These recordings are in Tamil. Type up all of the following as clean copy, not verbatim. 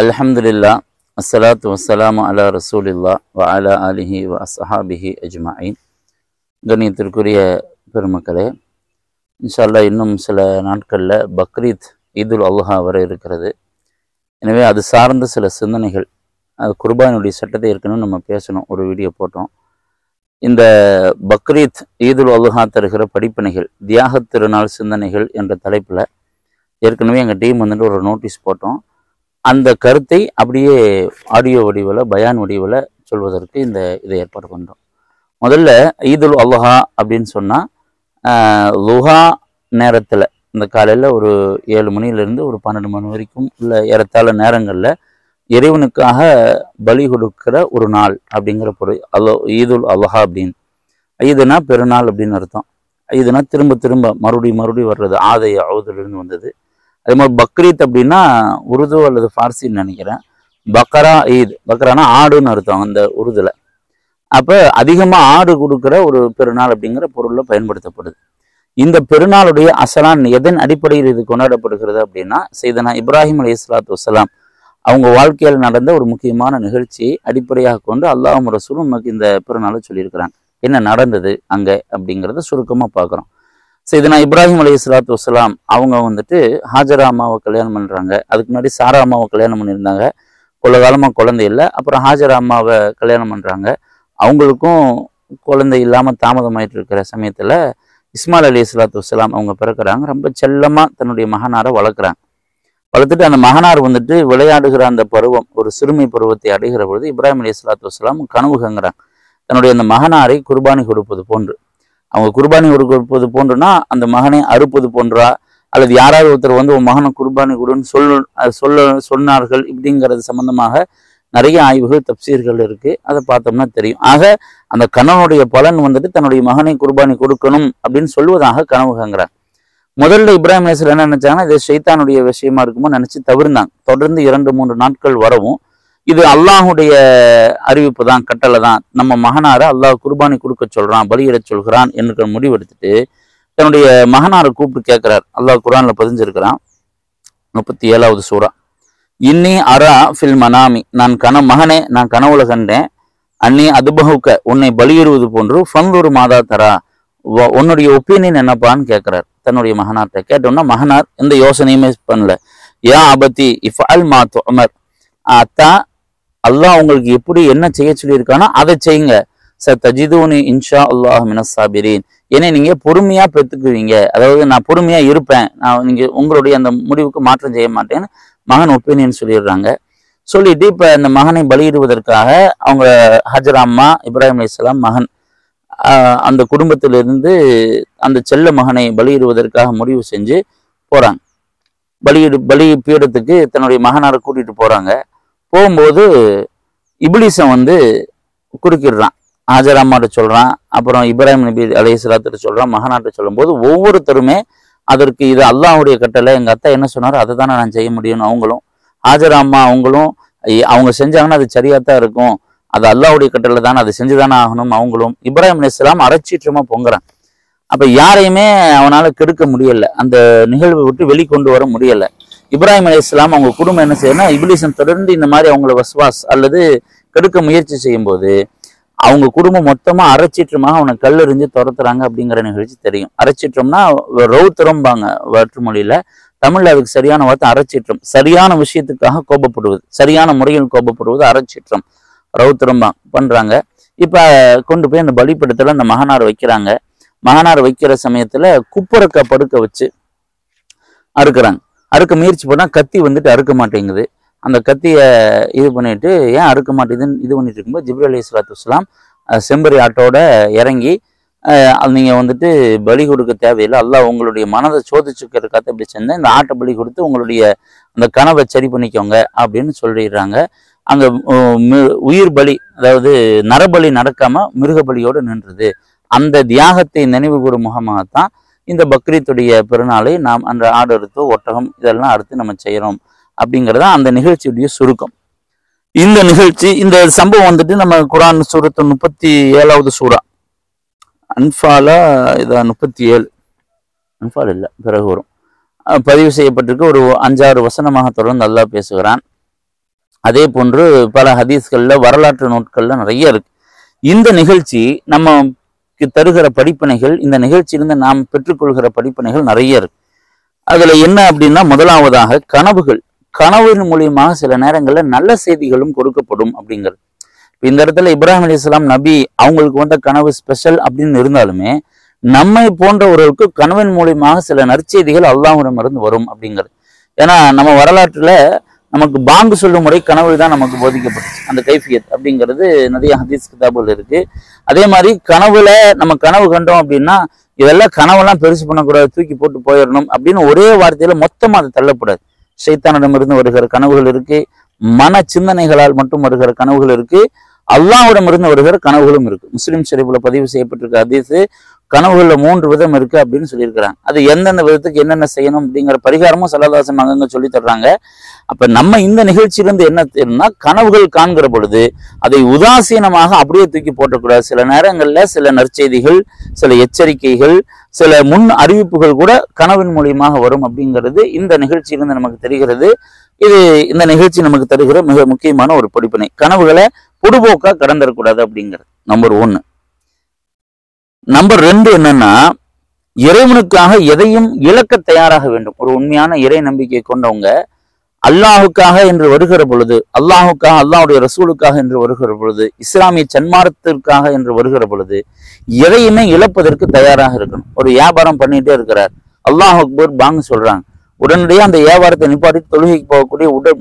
அல்ஹம்துலில்லா அஸ்ஸலாத்து வஸ்ஸலாமு அலா ரசூலில்லா வ அலா ஆலிஹி வ அஸ்ஹாபிஹி அஜ்மஈன். கண்ணியத்திற்குரிய பெருமக்களே, இன்ஷா அல்லாஹ் இன்னும் சில நாட்களில் பக்ரீத் ஈதுல் அல்ஹா வர இருக்கிறது. எனவே அது சார்ந்த சில சிந்தனைகள், அது குர்பானுடைய சட்டத்தை ஏற்கனவே நம்ம பேசணும், ஒரு வீடியோ போட்டோம். இந்த பக்ரீத் ஈதுல் அல்ஹா தருகிற படிப்பினைகள், தியாகத் திருநாள் சிந்தனைகள் என்ற தலைப்பில் ஏற்கனவே எங்கள் டீம் வந்துட்டு ஒரு நோட்டீஸ் போட்டோம். அந்த கருத்தை அப்படியே ஆடியோ வடிவில், பயான் வடிவில் சொல்வதற்கு இதை ஏற்பாடு பண்ணுறோம். முதல்ல ஈதுல் அல்ஹா அப்படின்னு சொன்னால் லுஹா நேரத்தில், இந்த காலையில் ஒரு 7 மணிலேருந்து ஒரு 12 மணி வரைக்கும் உள்ள ஏறத்தாழ நேரங்களில் இறைவனுக்காக பலி கொடுக்கிற ஒரு நாள் அப்படிங்கிற பொருள் ஈதுல் அல்ஹா அப்படின்னு. ஈதுனா பெருநாள் அப்படின்னு அர்த்தம். ஈதுனா திரும்ப திரும்ப மறுபடியும் வர்றது, ஆதைய அவுதிலிருந்து வந்தது. அதே மாதிரி பக்ரீத் அப்படின்னா உருது அல்லது ஃபார்சின்னு நினைக்கிறேன். பக்ரா ஈத், பக்ரானா ஆடுன்னு அர்த்தம் அந்த உருதுல. அப்போ அதிகமாக ஆடு கொடுக்குற ஒரு பெருநாள் அப்படிங்கிற பொருளில் பயன்படுத்தப்படுது. இந்த பெருநாளுடைய அசலான் எதன் அடிப்படையில் இது கொண்டாடப்படுகிறது அப்படின்னா, சையதனா இப்ராஹிம் அலைஹிஸ்ஸலாத்து வஸ்ஸலாம் அவங்க வாழ்க்கையில் நடந்த ஒரு முக்கியமான நிகழ்ச்சியை அடிப்படையாக கொண்டு அல்லாஹ்வும் ரசூலும் நமக்கு இந்த பெருநாளை சொல்லியிருக்கிறாங்க. என்ன நடந்தது அங்கே அப்படிங்கிறத சுருக்கமாக பார்க்குறோம். சையதனா இப்ராஹிம் அலைஹிஸ்ஸலாத்து வஸ்ஸலாம் அவங்க வந்துட்டு ஹாஜரா அம்மாவை கல்யாணம் பண்ணுறாங்க. அதுக்கு முன்னாடி சாரா அம்மாவை கல்யாணம் பண்ணியிருந்தாங்க. கொள்ள காலமாக குழந்தை இல்லை. அப்புறம் ஹாஜரா அம்மாவை கல்யாணம் பண்ணுறாங்க. அவங்களுக்கும் குழந்தை இல்லாமல் தாமதமாயிட்டு இருக்கிற சமயத்தில் இஸ்மாயில் அலைஹிஸ்ஸலாத்து வஸ்ஸலாம் அவங்க பிறக்கிறாங்க. ரொம்ப செல்லமாக தன்னுடைய மகனாரை வளர்க்குறாங்க. வளர்த்துட்டு அந்த மகனார் வந்துட்டு விளையாடுகிற அந்த பருவம், ஒரு சிறுமை பருவத்தை அடைகிற பொழுது இப்ராஹிம் அலைஹிஸ்ஸலாத்து வஸ்ஸலாம் கனவு கங்குறாங்க. தன்னுடைய அந்த மகனாரை குர்பானி கொடுப்பது போன்று. அவங்க குர்பானி கொடுப்பது போன்றுனா அந்த மகனை அறுப்பது போன்றா, அல்லது யாராவது ஒருத்தர் வந்து உன் மகனை குர்பானி கொடுன்னு சொன்னார்கள் இப்படிங்கிறது சம்பந்தமாக நிறைய ஆய்வுகள், தப்சீர்கள் இருக்கு. அதை பார்த்தோம்னா தெரியும். ஆக அந்த கணவனுடைய பலன் வந்துட்டு தன்னுடைய மகனை குர்பானி கொடுக்கணும் அப்படின்னு சொல்வதாக கனவு காண்கிறார். முதல்ல இப்ராஹிம் அலைஹிஸ்ஸலாம் என்ன நினைச்சாங்கன்னா, இது ஷைத்தானுடைய விஷயமா இருக்குமோ நினைச்சு தவிர்த்தாங்க. தொடர்ந்து 2-3 நாட்கள் வரவும், இது அல்லாஹுடைய அறிவிப்பு தான், கட்டளை தான், நம்ம மகனாரை அல்லாஹ் குர்பானி கொடுக்க சொல்றான், பலியிடச் சொல்கிறான் என்கிற முடிவெடுத்துட்டு தன்னுடைய மகனாரை கூப்பிட்டு கேட்கிறார். அல்லாஹ் குர்ஆன்ல பதிஞ்சிருக்கிறான், 37வது சூரா. இன்னி அரா ஃபில் மனாமி, மகனே நான் கனவுல கண்டேன், அன்னி அதுபகுக்க உன்னை பலியிடுவது போன்று, ஃபன்துர் மாதா தரா, உன்னுடைய ஒப்பீனியன் என்னப்பான்னு கேட்கிறார் தன்னுடைய மகனார்ட்ட. கேட்டோம்னா மகனார் எந்த யோசனையுமே பண்ணல. யா அபதி இஃப்அல் மா துஅமர், அத்தா அல்லாஹ் உங்களுக்கு எப்படி என்ன செய்ய சொல்லியிருக்கானோ அதை செய்யுங்க. தஜிதுனி இன்ஷா அல்லாஹ் மினஸ் சாபிரீன், ஏன்னா நீங்க பொறுமையா பெற்றுக்குவீங்க, அதாவது நான் பொறுமையா இருப்பேன், நீங்க உங்களுடைய அந்த முடிவுக்கு மாற்றம் செய்ய மாட்டேன்னு மகன் ஒப்பீனியன் சொல்லிடுறாங்க. சொல்லிட்டு இப்ப அந்த மகனை பலியிடுவதற்காக அவங்க ஹஜரா அம்மா, இப்ராஹிம் அலைஹிஸ்ஸலாம் மகன், அந்த குடும்பத்திலிருந்து அந்த செல்ல மகனை பலியிடுவதற்காக முடிவு செஞ்சு போறாங்க. பலி பீடத்துக்கு தன்னுடைய மகனாரை கூட்டிட்டு போறாங்க. போகும்போது இப்லீஸன் வந்து குறுக்கிடுறான். ஹாஜரா அம்மாட்ட சொல்றான், அப்புறம் இப்ராஹிம் நபி அலைஹிஸ்ஸலாத்து சொல்றான், மகனாட்ட சொல்லும் போது ஒவ்வொருத்தருமே அதற்கு இது அல்லாஹ்வுடைய கட்டளை, எங்க அத்தா என்ன சொன்னாரோ அதை தானே நான் செய்ய முடியும்னு அவங்களும், ஹாஜரா அம்மா அவங்களும் அவங்க செஞ்சாங்கன்னா அது சரியாத்தான் இருக்கும், அது அல்லாஹ்வுடைய கட்டளை தானே, அது செஞ்சுதானே ஆகணும் அவங்களும். இப்ராஹிம் அலைஹிஸ்ஸலாம் அரைச்சீற்றமா பொங்குறான். அப்ப யாரையுமே அவனால கெடுக்க முடியல, அந்த நிகழ்வை விட்டு வெளிக்கொண்டு வர முடியல. இப்ராஹிம் அலைஹிஸ்ஸலாம் அவங்க குடும்பம் என்ன செய்யணும்னா, இப்லீஸன் தொடர்ந்து இந்த மாதிரி அவங்கள வஸ்வாஸ் அல்லது கெடுக்க முயற்சி செய்யும் போது அவங்க குடும்பம் மொத்தமா அரைச்சீற்றமாக அவனை கல்லெறிஞ்சு துரத்துறாங்க அப்படிங்கிற நிகழ்ச்சி தெரியும். அரைச்சீற்றம்னா ரௌத்திரம்பாங்க வேற்றுமொழியில, தமிழ்ல அதுக்கு சரியான வார்த்தை அரைச்சீற்றம். சரியான விஷயத்துக்காக கோபப்படுவது, சரியான முறையில் கோபப்படுவது அரைச்சீற்றம், ரௌத்திரம் பண்றாங்க. இப்ப கொண்டு போய் அந்த பலிப்படத்துல அந்த மகனார் வைக்கிறாங்க. மகனார் வைக்கிற சமயத்துல குப்புறக்க படுக்க வச்சு அறுக்கிறாங்க. அறுக்க முயற்சி பண்ணா கத்தி வந்துட்டு அறுக்க மாட்டேங்குது. அந்த கத்தியை இது பண்ணிட்டு ஏன் அறுக்க மாட்டேங்குதுன்னு இது பண்ணிட்டு இருக்கும்போது ஜிப்ரீல் அலைஹிஸ்ஸலாத்து வஸ்ஸலாம் செம்பரி ஆட்டோட இறங்கி, நீங்க வந்துட்டு பலி கொடுக்க தேவையில்லை, அல்லாஹ் உங்களுடைய மனதை சோதிச்சுக்கிறதுக்காக இப்படி செஞ்சேன், இந்த ஆட்டை பலி கொடுத்து உங்களுடைய அந்த கனவை சரி பண்ணிக்கோங்க அப்படின்னு சொல்லிடுறாங்க. அங்க உயிர் பலி, அதாவது நரபலி நடக்காம மிருக பலியோடு நின்றுது. அந்த தியாகத்தை நினைவு கூறும் முகமாகத்தான் இந்த பக்ரீத்துடைய பெருநாளை நாம் அந்த ஆடு அறுத்து, ஒட்டகம் இதெல்லாம் அறுத்து நம்ம செய்யறோம் அப்படிங்கிறதா அந்த நிகழ்ச்சியுடைய சுருக்கம். இந்த நிகழ்ச்சி, இந்த சம்பவம் வந்துட்டு நம்ம குர்ஆன் சூரத்து 37வது சூரா அன்ஃபாலா, இதா 37, அன்ஃபால் இல்லை பிறகு வரும், பதிவு செய்யப்பட்டிருக்கு. ஒரு 5-6 வசனமாக தொடர்ந்து அல்லாஹ் பேசுகிறான். அதே போன்று பல ஹதீஸ்கள்ல வரலாற்று நூட்கள்ல நிறைய இருக்கு. இந்த நிகழ்ச்சி நமக்கு தருகிற படிப்பினைகள், இந்த நிகழ்ச்சியிலிருந்து நாம் பெற்றுக்கொள்கிற படிப்பினைகள் நிறைய இருக்கு. அதுல என்ன அப்படின்னா, முதலாவதாக கனவின் மூலியமாக சில நேரங்கள்ல நல்ல செய்திகளும் கொடுக்கப்படும் அப்படிங்கிறது. இந்த இடத்துல இப்ராஹிம் அலைஹிஸ்ஸலாம் நபி அவங்களுக்கு வந்த கனவு ஸ்பெஷல் அப்படின்னு இருந்தாலுமே, நம்மை போன்றவர்களுக்கு கனவின் மூலியமாக சில நற்செய்திகள் அல்லாஹ்விடமிருந்து வரும் அப்படிங்கிறது. ஏன்னா நம்ம வரலாற்றுல நமக்கு பாங்கு சொல்லும் முறை கனவு தான் நமக்கு போதிக்கப்பட்டுச்சு. அந்த கைஃபியத் அப்படிங்கிறது நிறைய ஹதீஸ் கிதாபுகள் இருக்கு. அதே மாதிரி கனவுல நம்ம கனவு கண்டோம் அப்படின்னா, இதெல்லாம் கனவெல்லாம் பெருசு பண்ணக்கூடாது, தூக்கி போட்டு போயிடணும் அப்படின்னு ஒரே வார்த்தையில மொத்தமா அதை தள்ளக்கூடாது. ஷைத்தானிடமிருந்து வருகிற கனவுகள் இருக்கு, மன சிந்தனைகளால் மட்டும் வருகிற கனவுகள் இருக்கு, அல்லாஹ்விடமிருந்து வருகிற கனவுகளும் இருக்கு. முஸ்லிம் ஷரீஃப்ல பதிவு செய்யப்பட்டிருக்க ஹதீஸ் கனவுகள்ல 3 விதம் இருக்கு அப்படின்னு சொல்லியிருக்கிறாங்க. அது எந்தெந்த விதத்துக்கு என்னென்ன செய்யணும் அப்படிங்கிற பரிகாரமும் ஸல்லல்லாஹு அலைஹி வஸல்லம் அங்கங்க சொல்லி தர்றாங்க. அப்ப நம்ம இந்த நிகழ்ச்சியிலிருந்து என்ன தெரியும்னா, கனவுகள் காண்கிற பொழுது அதை உதாசீனமாக அப்படியே தூக்கி போட்டக்கூடாது. சில நேரங்கள்ல சில நற்செய்திகள், சில எச்சரிக்கைகள், சில முன் அறிவிப்புகள் கூட கனவின் மூலியமாக வரும் அப்படிங்கிறது இந்த நிகழ்ச்சியிலிருந்து நமக்கு தெரிகிறது. இது இந்த நிகழ்ச்சி நமக்கு தருகிற மிக முக்கியமான ஒரு படிப்பினை. கனவுகளை பொடுபோக்கா கடந்துடக்கூடாது அப்படிங்கிறது நம்பர் 1. நம்பர் 2 என்னன்னா, இறைவனுக்காக எதையும் இழக்க தயாராக வேண்டும். ஒரு உண்மையான இறை நம்பிக்கை கொண்டவங்க அல்லாஹுக்காக என்று வருகிற பொழுது, அல்லாஹுக்காக, அல்லாஹுடைய ரசூலுக்காக என்று வருகிற பொழுது, இஸ்லாமிய சன்மார்க்கத்திற்காக என்று வருகிற பொழுது எதையுமே இழப்பதற்கு தயாராக இருக்கணும். ஒரு வியாபாரம் பண்ணிட்டே இருக்கிறார், அல்லாஹ் அக்பர் பாங்க சொல்றாங்க, உடனடியாக அந்த வியாபாரத்தை நிப்பாட்டி தொழுகைக்கு போகக்கூடிய உடல்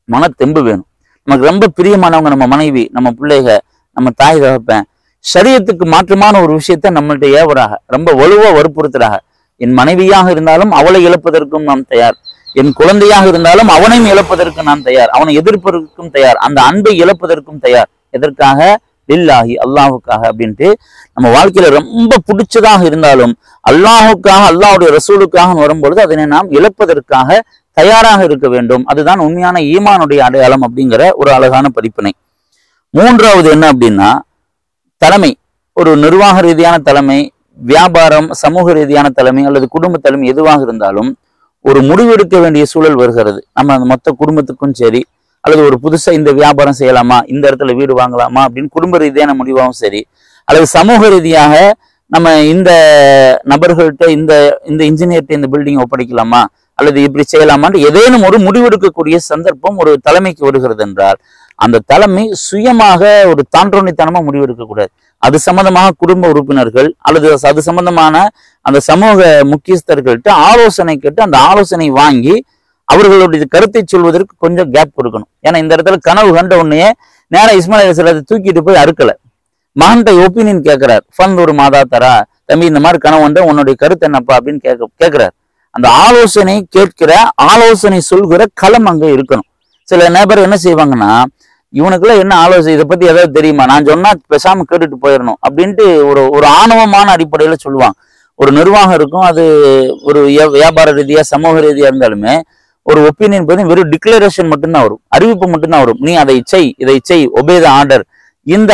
மன தெம்பு வேணும். நமக்கு ரொம்ப பிரியமானவங்க நம்ம மனைவி, நம்ம பிள்ளைக, நம்ம தாய் தகப்பன், ஷரியத்துக்கு மாற்றமான ஒரு விஷயத்த நம்மள்ட்ட ஏவராக ரொம்ப வலுவா வற்புறுத்துறாங்க. என் மனைவியாக இருந்தாலும் அவளை இழப்பதற்கும் நாம் தயார், என் குழந்தையாக இருந்தாலும் அவனையும் இழப்பதற்கு நான் தயார், அவனை எதிர்ப்பதற்கும் தயார், அந்த அன்பை இழப்பதற்கும் தயார். எதற்காக? லில்லாஹி, அல்லாஹுக்காக அப்படின்ட்டு நம்ம வாழ்க்கையில ரொம்ப பிடிச்சதாக இருந்தாலும் அல்லாஹுக்காக, அல்லாஹுடைய ரசூலுக்காக வரும்பொழுது அதனை நாம் இழப்பதற்காக தயாராக இருக்க வேண்டும். அதுதான் உண்மையான ஈமானுடைய அடையாளம் அப்படிங்கிற ஒரு அழகான படிப்பினை. 3வது என்ன அப்படின்னா, தலைமை. ஒரு நிர்வாக ரீதியான தலைமை, வியாபாரம், சமூக ரீதியான தலைமை அல்லது குடும்ப தலைமை எதுவாக இருந்தாலும் ஒரு முடிவெடுக்க வேண்டிய சூழல் வருகிறது. நம்ம அந்த மொத்த குடும்பத்துக்கும் சரி, அல்லது ஒரு புதுசா இந்த வியாபாரம் செய்யலாமா, இந்த இடத்துல வீடு வாங்கலாமா அப்படின்னு குடும்ப ரீதியான முடிவாகவும் சரி, அல்லது சமூக ரீதியாக நம்ம இந்த நபர்கள்ட்ட இந்த இன்ஜினியர்கிட்ட இந்த பில்டிங் ஒப்படைக்கலாமா அல்லது இப்படி செய்யலாமான்னு ஏதேனும் ஒரு முடிவெடுக்கக்கூடிய சந்தர்ப்பம் ஒரு தலைமைக்கு வருகிறது என்றால், அந்த தலைமை சுயமாக ஒரு தான்றோனித்தனமா முடிவெடுக்க கூடாது. அது சம்பந்தமாக குடும்ப உறுப்பினர்கள் அல்லது அது சம்பந்தமான அந்த சமூக முக்கியஸ்தர்கள்ட்ட ஆலோசனை கேட்டு அந்த ஆலோசனை வாங்கி அவர்களுடைய கருத்தை சொல்வதற்கு கொஞ்சம் கேப் கொடுக்கணும். ஏன்னா இந்த இடத்துல கனவு கண்ட உடனே நேரம் இஸ்மாயில் அலைஹிஸ்ஸலாத்தை தூக்கிட்டு போய் அறுக்கல, மகன்கிட்ட ஒப்பீனியன் கேட்கிறார். ஒரு மாதா தரா, தம்பி இந்த மாதிரி கனவு வந்து உன்னுடைய கருத்து என்னப்பா அப்படின்னு கேட்கிறார். அந்த ஆலோசனை கேட்கிற, ஆலோசனை சொல்கிற களம் அங்க இருக்கணும். சில நபர் என்ன செய்வாங்கன்னா, இவனுக்குள்ள என்ன ஆலோசனை, இதை பத்தி ஏதாவது தெரியுமா, நான் சொன்னா பேசாம கேட்டுட்டு போயிடணும் அப்படின்ட்டு ஒரு ஆணவமான அடிப்படையில சொல்லுவாங்க. ஒரு நிர்வாகம் இருக்கும், அது ஒரு வியாபார ரீதியா சமூக ரீதியா இருந்தாலுமே ஒரு ஒப்பீனியன் பத்தி வெறும் டிக்ளரேஷன் மட்டும்தான் வரும், அறிவிப்பு மட்டும்தான் வரும். நீ அதை செய், இதை செய், ஒபே த ஆர்டர். இந்த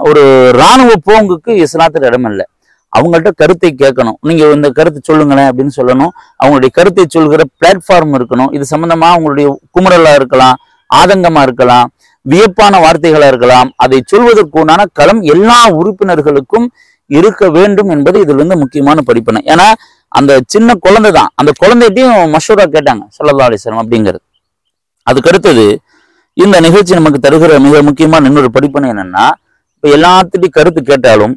ஒரு இராணுவ போங்குக்கு இஸ்லாத்துல இடம் இல்லை. அவங்கள்ட்ட கருத்தை கேட்கணும். நீங்க இந்த கருத்தை சொல்லுங்களேன் அப்படின்னு சொல்லணும். அவங்களுடைய கருத்தை சொல்கிற பிளாட்ஃபார்ம் இருக்கணும். இது சம்பந்தமா அவங்களுடைய குமுறலா இருக்கலாம், ஆதங்கமா இருக்கலாம், வியப்பான வார்த்தைகளா இருக்கலாம். அதை சொல்வதற்குண்டான களம் எல்லா உறுப்பினர்களுக்கும் இருக்க வேண்டும் என்பது இதுல இருந்து முக்கியமான படிப்பினை. ஏன்னா அந்த சின்ன குழந்தை தான், அந்த குழந்தைகிட்டையும் மஷூரா கேட்டாங்க ஸல்லல்லாஹு அலைஹி வஸல்லம் அப்படிங்கிறது. அதுக்கு அடுத்தது இந்த நிகழ்ச்சி நமக்கு தருகிற மிக முக்கியமான இன்னொரு படிப்பினை என்னன்னா, இப்ப எல்லாத்துட்டையும் கருத்து கேட்டாலும்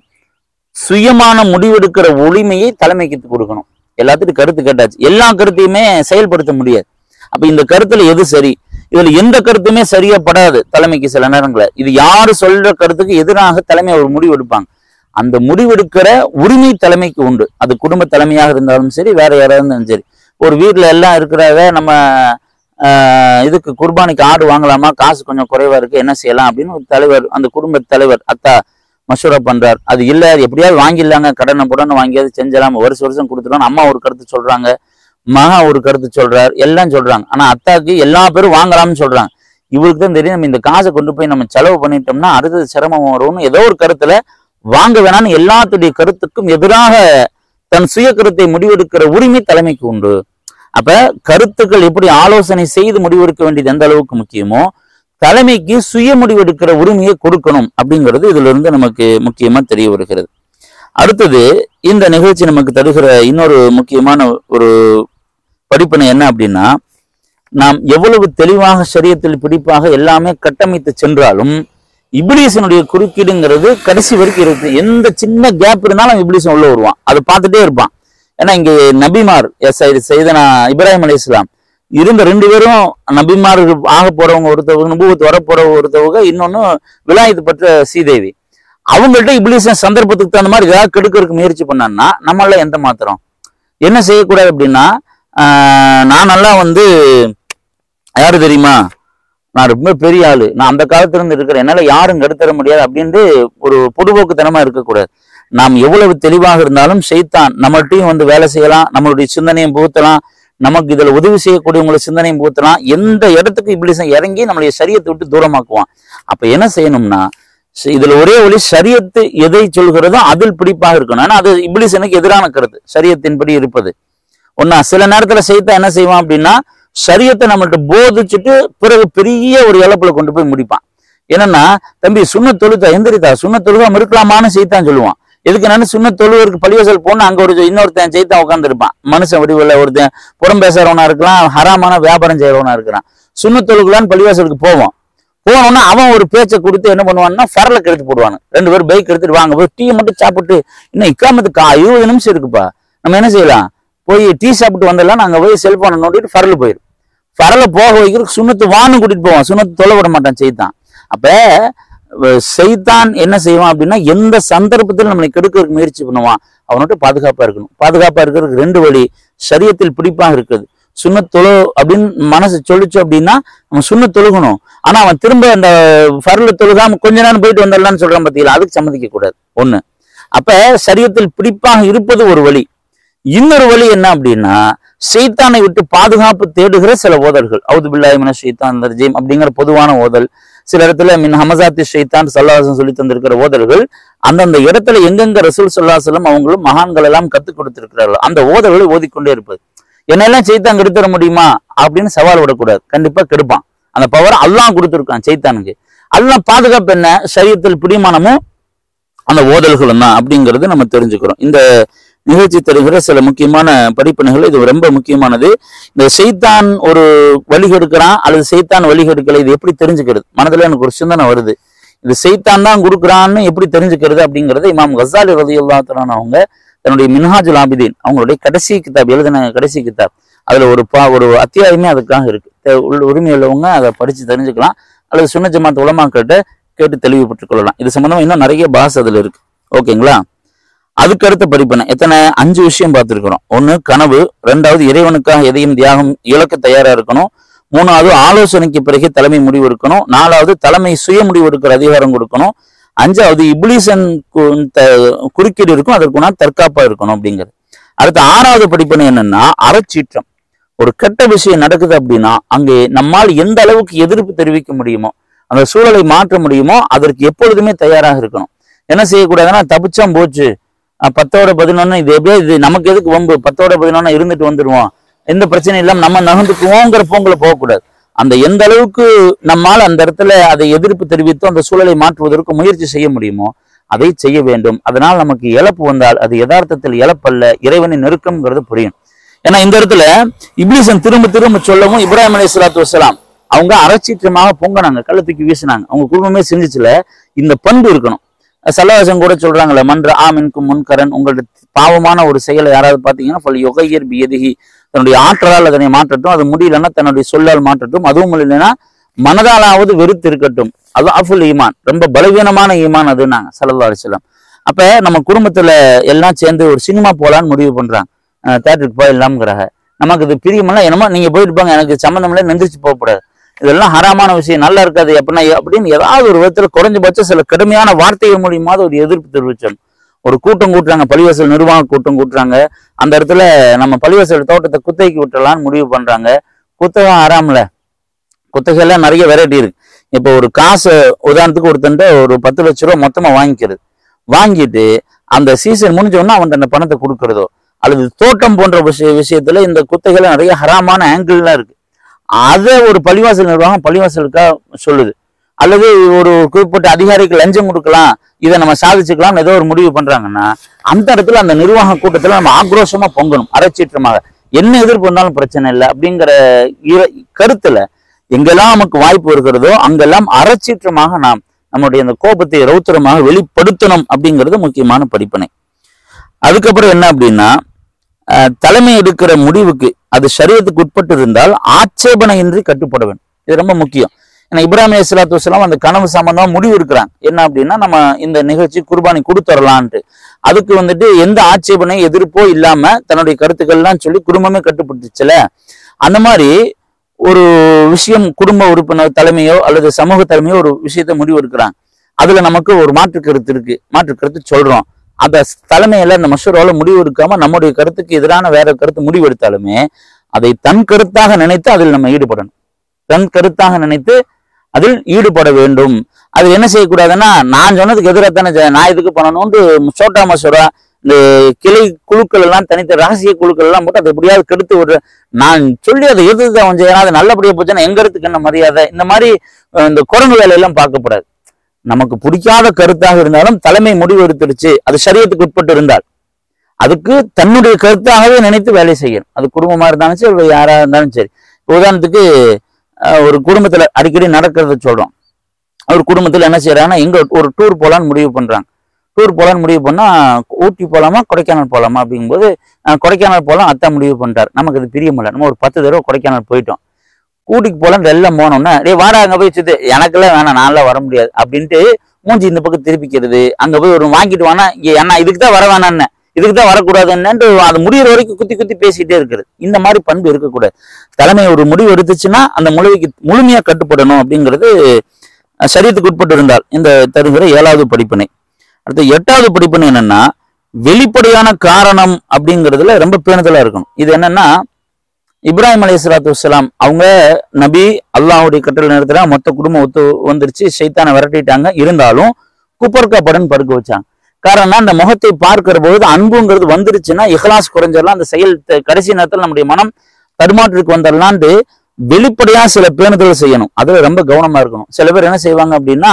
சுயமான முடிவெடுக்கிற உரிமையை தலைமைக்கு கொடுக்கணும். எல்லாத்துட்டும் கருத்து கேட்டாச்சு, எல்லா கருத்தையுமே செயல்படுத்த முடியாது. அப்ப இந்த கருத்துல எது சரி, இதுல எந்த கருத்துமே சரியா படாது தலைமைக்கு. சில நேரங்களில் இது யாரு சொல்ற கருத்துக்கு எதிராக தலைமை ஒரு முடிவு எடுப்பாங்க. அந்த முடிவெடுக்கிற உரிமை தலைமைக்கு உண்டு. அது குடும்ப தலைமையாக இருந்தாலும் சரி, வேற யாராவது இருந்தாலும் சரி. ஒரு வீட்டுல எல்லாம் இருக்கிறத நம்ம இதுக்கு குர்பானிக்கு ஆடு வாங்கலாமா, காசு கொஞ்சம் குறைவா இருக்கு, என்ன செய்யலாம் அப்படின்னு ஒரு தலைவர், அந்த குடும்ப தலைவர் அத்தா மஷூரா பண்றார். அது இல்ல, எப்படியாவது வாங்கிடலாங்க, கடனை புடனை வாங்கியாவது செஞ்சலாம், வருஷம் கொடுத்துட்டோம். அம்மா ஒரு கருத்து சொல்றாங்க, மகன் ஒரு கருத்து சொல்றாரு, எல்லாம் சொல்றாங்க. ஆனா அத்தாக்கு எல்லா பேரும் வாங்கலாம்னு சொல்றாங்க. இவருக்கு தான் தெரியும், நம்ம இந்த காசை கொண்டு போய் நம்ம செலவு பண்ணிட்டோம்னா அடுத்தது சிரமம் வரும்னு ஏதோ ஒரு கருத்துல வாங்க வேணாம்னு எல்லாத்துடைய கருத்துக்கும் எதிராக தன் சுய கருத்தை முடிவெடுக்கிற உரிமை தலைமைக்கு உண்டு. அப்ப கருத்துக்கள் எப்படி ஆலோசனை செய்து முடிவெடுக்க வேண்டியது எந்த அளவுக்கு முக்கியமோ, தலைமைக்கு சுய முடிவு எடுக்கிற உரிமையை கொடுக்கணும் அப்படிங்கிறது இதுல இருந்து நமக்கு முக்கியமா தெரிய வருகிறது. அடுத்தது இந்த நிகழ்ச்சி நமக்கு தருகிற இன்னொரு முக்கியமான ஒரு படிப்பினை என்ன அப்படின்னா, நாம் எவ்வளவு தெளிவாக ஷரியத்தில் பிடிப்பாக எல்லாமே கட்டமைத்து சென்றாலும் இப்லீஸினுடைய குறுக்கீடுங்கிறது கடைசி வரைக்கும் இருக்கு. எந்த சின்ன கேப் இருந்தாலும் இப்லீஸ் உள்ள வருவான், அதை பார்த்துட்டே இருப்பான். ஏன்னா இங்கே நபிமார் செய்தனா இப்ராஹிம் அலைஹிஸ்ஸலாம் இருந்த 2 பேரும் நபிமார் ஆக போறவங்க ஒருத்தவங்க, நபுவத் வர போறவங்க ஒருத்தவங்க, இன்னொன்னு விலாயத்து பெற்ற சீதேவி. அவங்கள்ட்ட இப்லீஸ் சந்தர்ப்பத்துக்கு தகுந்த மாதிரி ஏதாவது கெடுக்கிறதுக்கு முயற்சி பண்ணான்னா நம்மளால எந்த மாத்திரம் என்ன செய்யக்கூடாது அப்படின்னா, நான் நல்லா யாரு தெரியுமா, நான் ரொம்ப பெரிய ஆளு, நான் அந்த காலத்துல இருந்து இருக்கிறேன், என்னால யாரும் கெடுத்தர முடியாது அப்படின்ட்டு ஒரு பொதுபோக்குத்தனமா இருக்கக்கூடாது. நாம் எவ்வளவு தெளிவாக இருந்தாலும் ஷைத்தான் நம்மள்ட்டையும் வேலை செய்யலாம், நம்மளுடைய சிந்தனையும் புகுத்தலாம், நமக்கு இதுல உதவி செய்யக்கூடியவங்களை சிந்தனையும் புகுத்தலாம். எந்த இடத்துக்கு இப்லீஸ் இறங்கி நம்மளுடைய ஷரியத்தை விட்டு தூரமாக்குவான். அப்ப என்ன செய்யணும்னா, இதுல ஒரே வழி ஷரியத்து எதை சொல்கிறதோ அதில் பிடிப்பாக இருக்கணும். ஆனா அது இப்லீஸ் எனக்கு எதிரான கருத்து, ஷரியத்தின்படி இருப்பது ஒன்னா. சில நேரத்துல ஷைத்தான் என்ன செய்வான் அப்படின்னா, ஷரியத்தை நம்மள்ட்ட போதிச்சுட்டு பிறகு பெரிய ஒரு இழப்புல கொண்டு போய் முடிப்பான். என்னன்னா, தம்பி சுன்னத் தொழுதா எந்திரித்தா, சுன்னத் தொழுகாம இருக்கலாமான்னு செய்தான் சொல்லுவான். எதுக்கு நான் சுன்னத் தொழுவருக்கு பள்ளிவாசல் போனா அங்க இன்னொருத்தன் செய்தான் உட்கார்ந்து இருப்பான். மனுஷன் வடிவில் ஒருத்தன் புறம் பேசுறவனா இருக்கலாம், ஹராமான வியாபாரம் செய்யறவனா இருக்கிறான். சுன்னத் தொழுகலான்னு பள்ளிவாசலுக்கு போனோம்னா அவன் ஒரு பேச்சை கொடுத்து என்ன பண்ணுவான்னா ஃபரலுக்கு எடுத்து போடுவானு. 2 பேரும் பைக் எடுத்துட்டு வாங்க, போய் டீ மட்டும் சாப்பிட்டு, இன்னும் இக்காமத்துக்கு 20 நிமிஷம் இருக்குப்பா, நம்ம என்ன செய்யலாம், போய் டீ சாப்பிட்டு வந்துடலாம், நாங்க போய் செல்போனை நோண்டிட்டு ஃபரல் போயிடும். ஃபரலை போக வைக்கிறதுக்கு சுன்னத்து வான்னு கூட்டிட்டு போவான், சுன்னத்து தொலை விட மாட்டான் செய்தான். அப்ப சைத்தான் என்ன செய்வான் அப்படின்னா, எந்த சந்தர்ப்பத்தில் நம்மளை கெடுக்கிறதுக்கு முயற்சி பண்ணுவான், அவனோட பாதுகாப்பா இருக்கணும். பாதுகாப்பா இருக்கிறதுக்கு 2 வழி, ஷரியத்தில் பிடிப்பாக இருக்குது. சுன்னத் தொழு அப்படின்னு மனசு சொல்லிச்சு அப்படின்னா அவன் சுன்னத் தொழுகணும். ஆனா அவன் திரும்ப அந்த ஃபர்ல தொழுகாம கொஞ்ச நேரம் போயிட்டு வந்துடலான்னு சொல்றான் பார்த்தீங்களா, அதுக்கு சம்மதிக்க கூடாது ஒண்ணு. அப்ப ஷரியத்தில் பிடிப்பாக இருப்பது ஒரு வழி. இன்னொரு வழி என்ன அப்படின்னா, ஷைத்தானை விட்டு பாதுகாப்பு தேடுகிற சில ஓதல்கள், அவுது பில்லாஹி மினஷ் ஷைத்தானிர் ரஜீம் அப்படிங்கிற பொதுவான ஓதல், சில இடத்துல மின் ஹமசாத்தி ஷைத்தான் ஸல்லல்லாஹு அலைஹி வஸல்லம் சொல்லி தந்திருக்கிற ஓதல்கள், அந்தந்த இடத்துல எங்கெங்க ரசூல் ஸல்லல்லாஹு அலைஹி வஸல்லம் அவங்களும் மகான்கள் எல்லாம் கத்துக் கொடுத்திருக்கிறார்கள், அந்த ஓதல்களை ஓதிக்கொண்டே இருப்பது. என்னெல்லாம் சைத்தான் கெடுத்துற முடியுமா அப்படின்னு சவால் விடக்கூடாது, கண்டிப்பா கெடுப்பான். அந்த பவர் அல்லாஹ் கொடுத்துருக்கான் சைத்தானுக்கு. அல்லாஹ் பாதுகாப்பு என்ன, ஷரியத்தில் பிடிமானமும் அந்த ஓதல்களும் தான் அப்படிங்கிறது நம்ம தெரிஞ்சுக்கிறோம். இந்த நிகழ்ச்சி தருகிற சில முக்கியமான படிப்பினைகள் இது ரொம்ப முக்கியமானது. இந்த சைத்தான் ஒரு வழிகெடுக்கிறான் அல்லது சைத்தான் வழிகெடுக்கல, இது எப்படி தெரிஞ்சுக்கிறது, மனதுல எனக்கு ஒரு சிந்தனை வருது, இது சைத்தான் தான் கொடுக்குறான்னு எப்படி தெரிஞ்சுக்கிறது அப்படிங்கறது இமாம் கஸாலி ரலியல்லாஹு தஆலா அவங்க தன்னுடைய மின்ஹாஜுல் ஆபிதீன் அவங்களுடைய கடைசி கிதாப் எழுதின கடைசி கிதாப், அதுல ஒரு அத்தியாயமே அதுக்காக இருக்கு. உரிமை உள்ளவங்க அதை படிச்சு தெரிஞ்சுக்கலாம், அல்லது சுன்னத் ஜமாத் உலமாக்கிட்ட கேட்டு தெளிவுபட்டுக் கொள்ளலாம். இது சம்பந்தமா இன்னும் நிறைய பாஸ் அதுல இருக்கு. ஓகேங்களா? அதுக்கு அடுத்த படிப்பினை எத்தனை 5 விஷயம் பார்த்திருக்கிறோம். 1 கனவு, 2வது இறைவனுக்காக எதையும் தியாகம் இழக்க தயாரா இருக்கணும், 3வது ஆலோசனைக்கு பிறகு தலைமை முடிவு இருக்கணும், 4வது தலைமை சுய முடிவு எடுக்கிற அதிகாரம் கொடுக்கணும், 5வது இப்லீசன் குறுக்கீடு இருக்கும், அதற்குனா தற்காப்பா இருக்கணும் அப்படிங்கிறது. அடுத்த 6வது படிப்பினை என்னன்னா, அறச்சீற்றம். ஒரு கெட்ட விஷயம் நடக்குது அப்படின்னா அங்கே நம்மால் எந்த அளவுக்கு எதிர்ப்பு தெரிவிக்க முடியுமோ, அந்த சூழலை மாற்ற முடியுமோ அதற்கு எப்பொழுதுமே தயாராக இருக்கணும். என்ன செய்யக்கூடாதுன்னா, தப்பிச்சாம் போச்சு, 10ஓட 11 இது எப்படியா, இது நமக்கு எதுக்கு வம்பு, 10ஓட 11 இருந்துட்டு வந்துடுவோம், எந்த பிரச்சனையும் இல்லாம நம்ம நகர்ந்துக்குவோங்கிற போங்களை போகக்கூடாது. அந்த எந்த அளவுக்கு நம்மால் அந்த இடத்துல அதை எதிர்ப்பு தெரிவித்து அந்த சூழலை மாற்றுவதற்கு முயற்சி செய்ய முடியுமோ அதை செய்ய வேண்டும். அதனால் நமக்கு இழப்பு வந்தால் அது யதார்த்தத்தில் இழப்பல்ல, இறைவனின் நெருக்கம்ங்கிறது புரியும். ஏன்னா இந்த இடத்துல இப்லீசன் திரும்ப திரும்ப சொல்லவும் இப்ராஹிம் அலைஹிஸ்ஸலாத்து வஸ்ஸலாம் அவங்க அறச்சீற்றமாக பொங்கினாங்க, கள்ள தூக்கி வீசினாங்க. அவங்க குடும்பமே செஞ்சுச்சுல இந்த பண்பு இருக்கணும். சல்லல்லாஹு கூட சொல்றாங்களே, மன்ற ஆமின்கும் முன்கரன், உங்களுடைய பாவமான ஒரு செயலை யாராவது பார்த்தீங்கன்னா ஃபல் யுகையிர் பியதிஹி, தன்னுடைய ஆற்றலால் அதனை மாற்றட்டும், அது முடியலன்னா தன்னுடைய சொல்லால் மாற்றட்டும், அதுவும் இல்லைன்னா மனதாலாவது வெறுத்து இருக்கட்டும், அது அஃபுல் ஈமான், ரொம்ப பலவீனமான ஈமான் அதுனாங்க ஸல்லல்லாஹு அலைஹி வஸல்லம். அப்ப நம்ம குடும்பத்துல எல்லாம் சேர்ந்து ஒரு சினிமா போலான்னு முடிவு பண்றாங்க, தேட்டருக்கு போயிடலாம்ங்கிறாங்க. நமக்கு இது பிரியமெல்லாம் என்னமோ நீங்க போயிட்டு போங்க, எனக்கு சம்மந்தம் இல்லை, நெந்திரிச்சு போகக்கூடாது, இதெல்லாம் ஹராமான விஷயம், நல்லா இருக்காது அப்படின்னு ஏதாவது ஒரு விதத்துல குறைஞ்சபட்சம் சில கடுமையான வார்த்தைகள் மூலியமாவது ஒரு எதிர்ப்பு தெரிவிச்சோம். ஒரு கூட்டம் கூட்டுறாங்க, பள்ளிவாசல் நிர்வாக கூட்டம் கூட்டுறாங்க, அந்த இடத்துல நம்ம பள்ளிவாசல் தோட்டத்தை குத்தகைக்கு விட்டுறலான்னு முடிவு பண்றாங்க. குத்தகம் ஹராம்ல, குத்தகையெல்லாம் நிறைய வெரைட்டி இருக்கு. இப்போ ஒரு காசு உதாரணத்துக்கு ஒருத்தன்ட்ட ஒரு 10 லட்ச ரூபா மொத்தமா வாங்கிட்டு அந்த சீசன் முடிஞ்சோன்னா அவன் அந்த பணத்தை கொடுக்கறதோ, அல்லது தோட்டம் போன்ற விஷயத்துல இந்த குத்தகையில நிறைய ஹராமான ஆங்கிள்லாம் இருக்கு. அதை ஒரு பள்ளிவாசல் நிர்வாகம் பள்ளிவாசலுக்காக சொல்லுது, அல்லது ஒரு குறிப்பிட்ட அதிகாரிக்கு லஞ்சம் கொடுக்கலாம், இதை நம்ம சாதிச்சுக்கலாம் ஏதோ ஒரு முடிவு பண்றாங்கன்னா அந்த இடத்துல அந்த நிர்வாக கூட்டத்துல நம்ம ஆக்ரோஷமா பொங்கணும், அரைச்சீற்றமாக. என்ன எதிர்ப்பு இருந்தாலும் பிரச்சனை இல்லை அப்படிங்கிற கருத்துல எங்கெல்லாம் நமக்கு வாய்ப்பு இருக்கிறதோ அங்கெல்லாம் அரைச்சீற்றமாக நாம் நம்முடைய அந்த கோபத்தை ரௌத்திரமாக வெளிப்படுத்தணும் அப்படிங்கிறது முக்கியமான படிப்பினை. அதுக்கப்புறம் என்ன அப்படின்னா, தலைமை எடுக்கிற முடிவுக்கு அது ஷரியத்துக்கு உட்பட்டு இருந்தால் ஆட்சேபனையின்றி கட்டுப்பட வேண்டும். இது ரொம்ப முக்கியம். ஏன்னா இப்ராஹிம் அலைஹிஸ்ஸலாத்து வஸ்ஸலாம் அந்த கனவு சம்பந்தமா முடிவு இருக்கிறாங்க. என்ன அப்படின்னா, நம்ம இந்த நிகழ்ச்சி குர்பானி கொடுத்துடலான்ட்டு. அதுக்கு எந்த ஆட்சேபனை எதிர்ப்போ இல்லாம தன்னுடைய கருத்துக்கள்லாம் சொல்லி குடும்பமே கட்டுப்பட்டுச்சுல. அந்த மாதிரி ஒரு விஷயம் குடும்ப உறுப்பினர் தலைமையோ அல்லது சமூக தலைமையோ ஒரு விஷயத்த முடிவு எடுக்கிறாங்க. அதுல நமக்கு ஒரு மாற்று கருத்து இருக்கு, மாற்று கருத்து சொல்றோம். அந்த தலைமையில அந்த மஷூரால முடிவு எடுக்காம நம்முடைய கருத்துக்கு எதிரான வேற கருத்து முடிவு எடுத்தாலுமே அதை தன் கருத்தாக நினைத்து அதில் நம்ம ஈடுபடணும். தன் கருத்தாக நினைத்து அதில் ஈடுபட வேண்டும். அது என்ன செய்யக்கூடாதுன்னா, நான் சொன்னதுக்கு எதிராக தானே நான் இதுக்கு பண்ணணும்னு சோட்டா மசூரா இந்த கிளை குழுக்கள் எல்லாம் தனித்த ரகசிய குழுக்கள் எல்லாம் போட்டு அதை எப்படியாவது கெடுத்து விடுற, நான் சொல்லி அதை எதிர்த்து அவன் செய்யணும், அது நல்லபடியா போச்சுன்னா எங்க கருத்துக்கு என்ன மரியாதை, இந்த மாதிரி இந்த குரங்கு வேலையெல்லாம் பார்க்கப்படாது. நமக்கு பிடிக்காத கருத்தாக இருந்தாலும் தலைமை முடிவு எடுத்துடுச்சு, அது ஷரியத்துக்கு உட்பட்டு இருந்தால் அதுக்கு தன்னுடைய கருத்தாகவே நினைத்து வேலை செய்யணும். அது குடும்பமா இருந்தாலும் சரி, யாரா இருந்தாலும் சரி. உதாரணத்துக்கு ஒரு குடும்பத்துல அடிக்கடி நடக்கிறத சொல்றோம். ஒரு குடும்பத்துல என்ன செய்யறாங்கன்னா, எங்க ஒரு டூர் போலான்னு முடிவு பண்றாங்க. டூர் போலான்னு முடிவு பண்ணா ஊட்டி போலாமா கொடைக்கானல் போலாமா அப்படிங்கும்போது கொடைக்கானல் போலாம் அத்தா முடிவு பண்ணிட்டார். நமக்கு அது பிரியமில்லை. நம்ம ஒரு 10 தடவை கொடைக்கானல் போயிட்டோம். ஊட்டிக்கு போலான்னு எல்லாம் போனோம்னா, வாடா அங்க போய் சுத்து, எனக்கெல்லாம் வேணாம், நான்லாம் வர முடியாது அப்படின்ட்டு மூஞ்சி இந்த பக்கம் திருப்பிக்கிறது. அங்க போய் ஒரு வாங்கிட்டு வானா, அண்ணா இதுக்கு தான் வர வேணான்னு, இதுக்கு தான் வரக்கூடாதுன்னு அது முடிகிற வரைக்கும் குத்தி குத்தி பேசிட்டே இருக்கிறது. இந்த மாதிரி பண்பு இருக்கக்கூடாது. தலைமை ஒரு முடிவு எடுத்துச்சுன்னா அந்த முடிவுக்கு முழுமையா கட்டுப்படணும் அப்படிங்கிறது ஷரியத்துக்கு உட்பட்டு இருந்தால் இந்த தருகிற 7வது படிப்பினை. அடுத்து 8வது படிப்பினை என்னன்னா, வெளிப்படையான காரணம் அப்படிங்கிறதுல ரொம்ப பேணுதலா இருக்கணும். இது என்னன்னா, இப்ராஹிம் அலைஹிஸ்ஸலாத்து வஸ்ஸலாம் அவங்க நபி, அல்லாஹ்வுடைய கட்டளை நேரத்துல மொத்த குடும்பம் ஒத்து வந்துருச்சு, ஷைத்தானை விரட்டிட்டாங்க. இருந்தாலும் குப்பர்க்காப்படன் படுக்க வச்சாங்க. காரணம், அந்த முகத்தை பார்க்கிற போது அன்புங்கிறது வந்துருச்சுன்னா இஹ்லாஸ் குறைஞ்சிடலாம், அந்த செயல் கடைசி நேரத்தில் நம்முடைய மனம் தடுமாற்றத்துக்கு வந்துடலான்ட்டு வெளிப்படையா சில பேணுதல் செய்யணும். அதுல ரொம்ப கவனமா இருக்கணும். சில பேர் என்ன செய்வாங்க அப்படின்னா,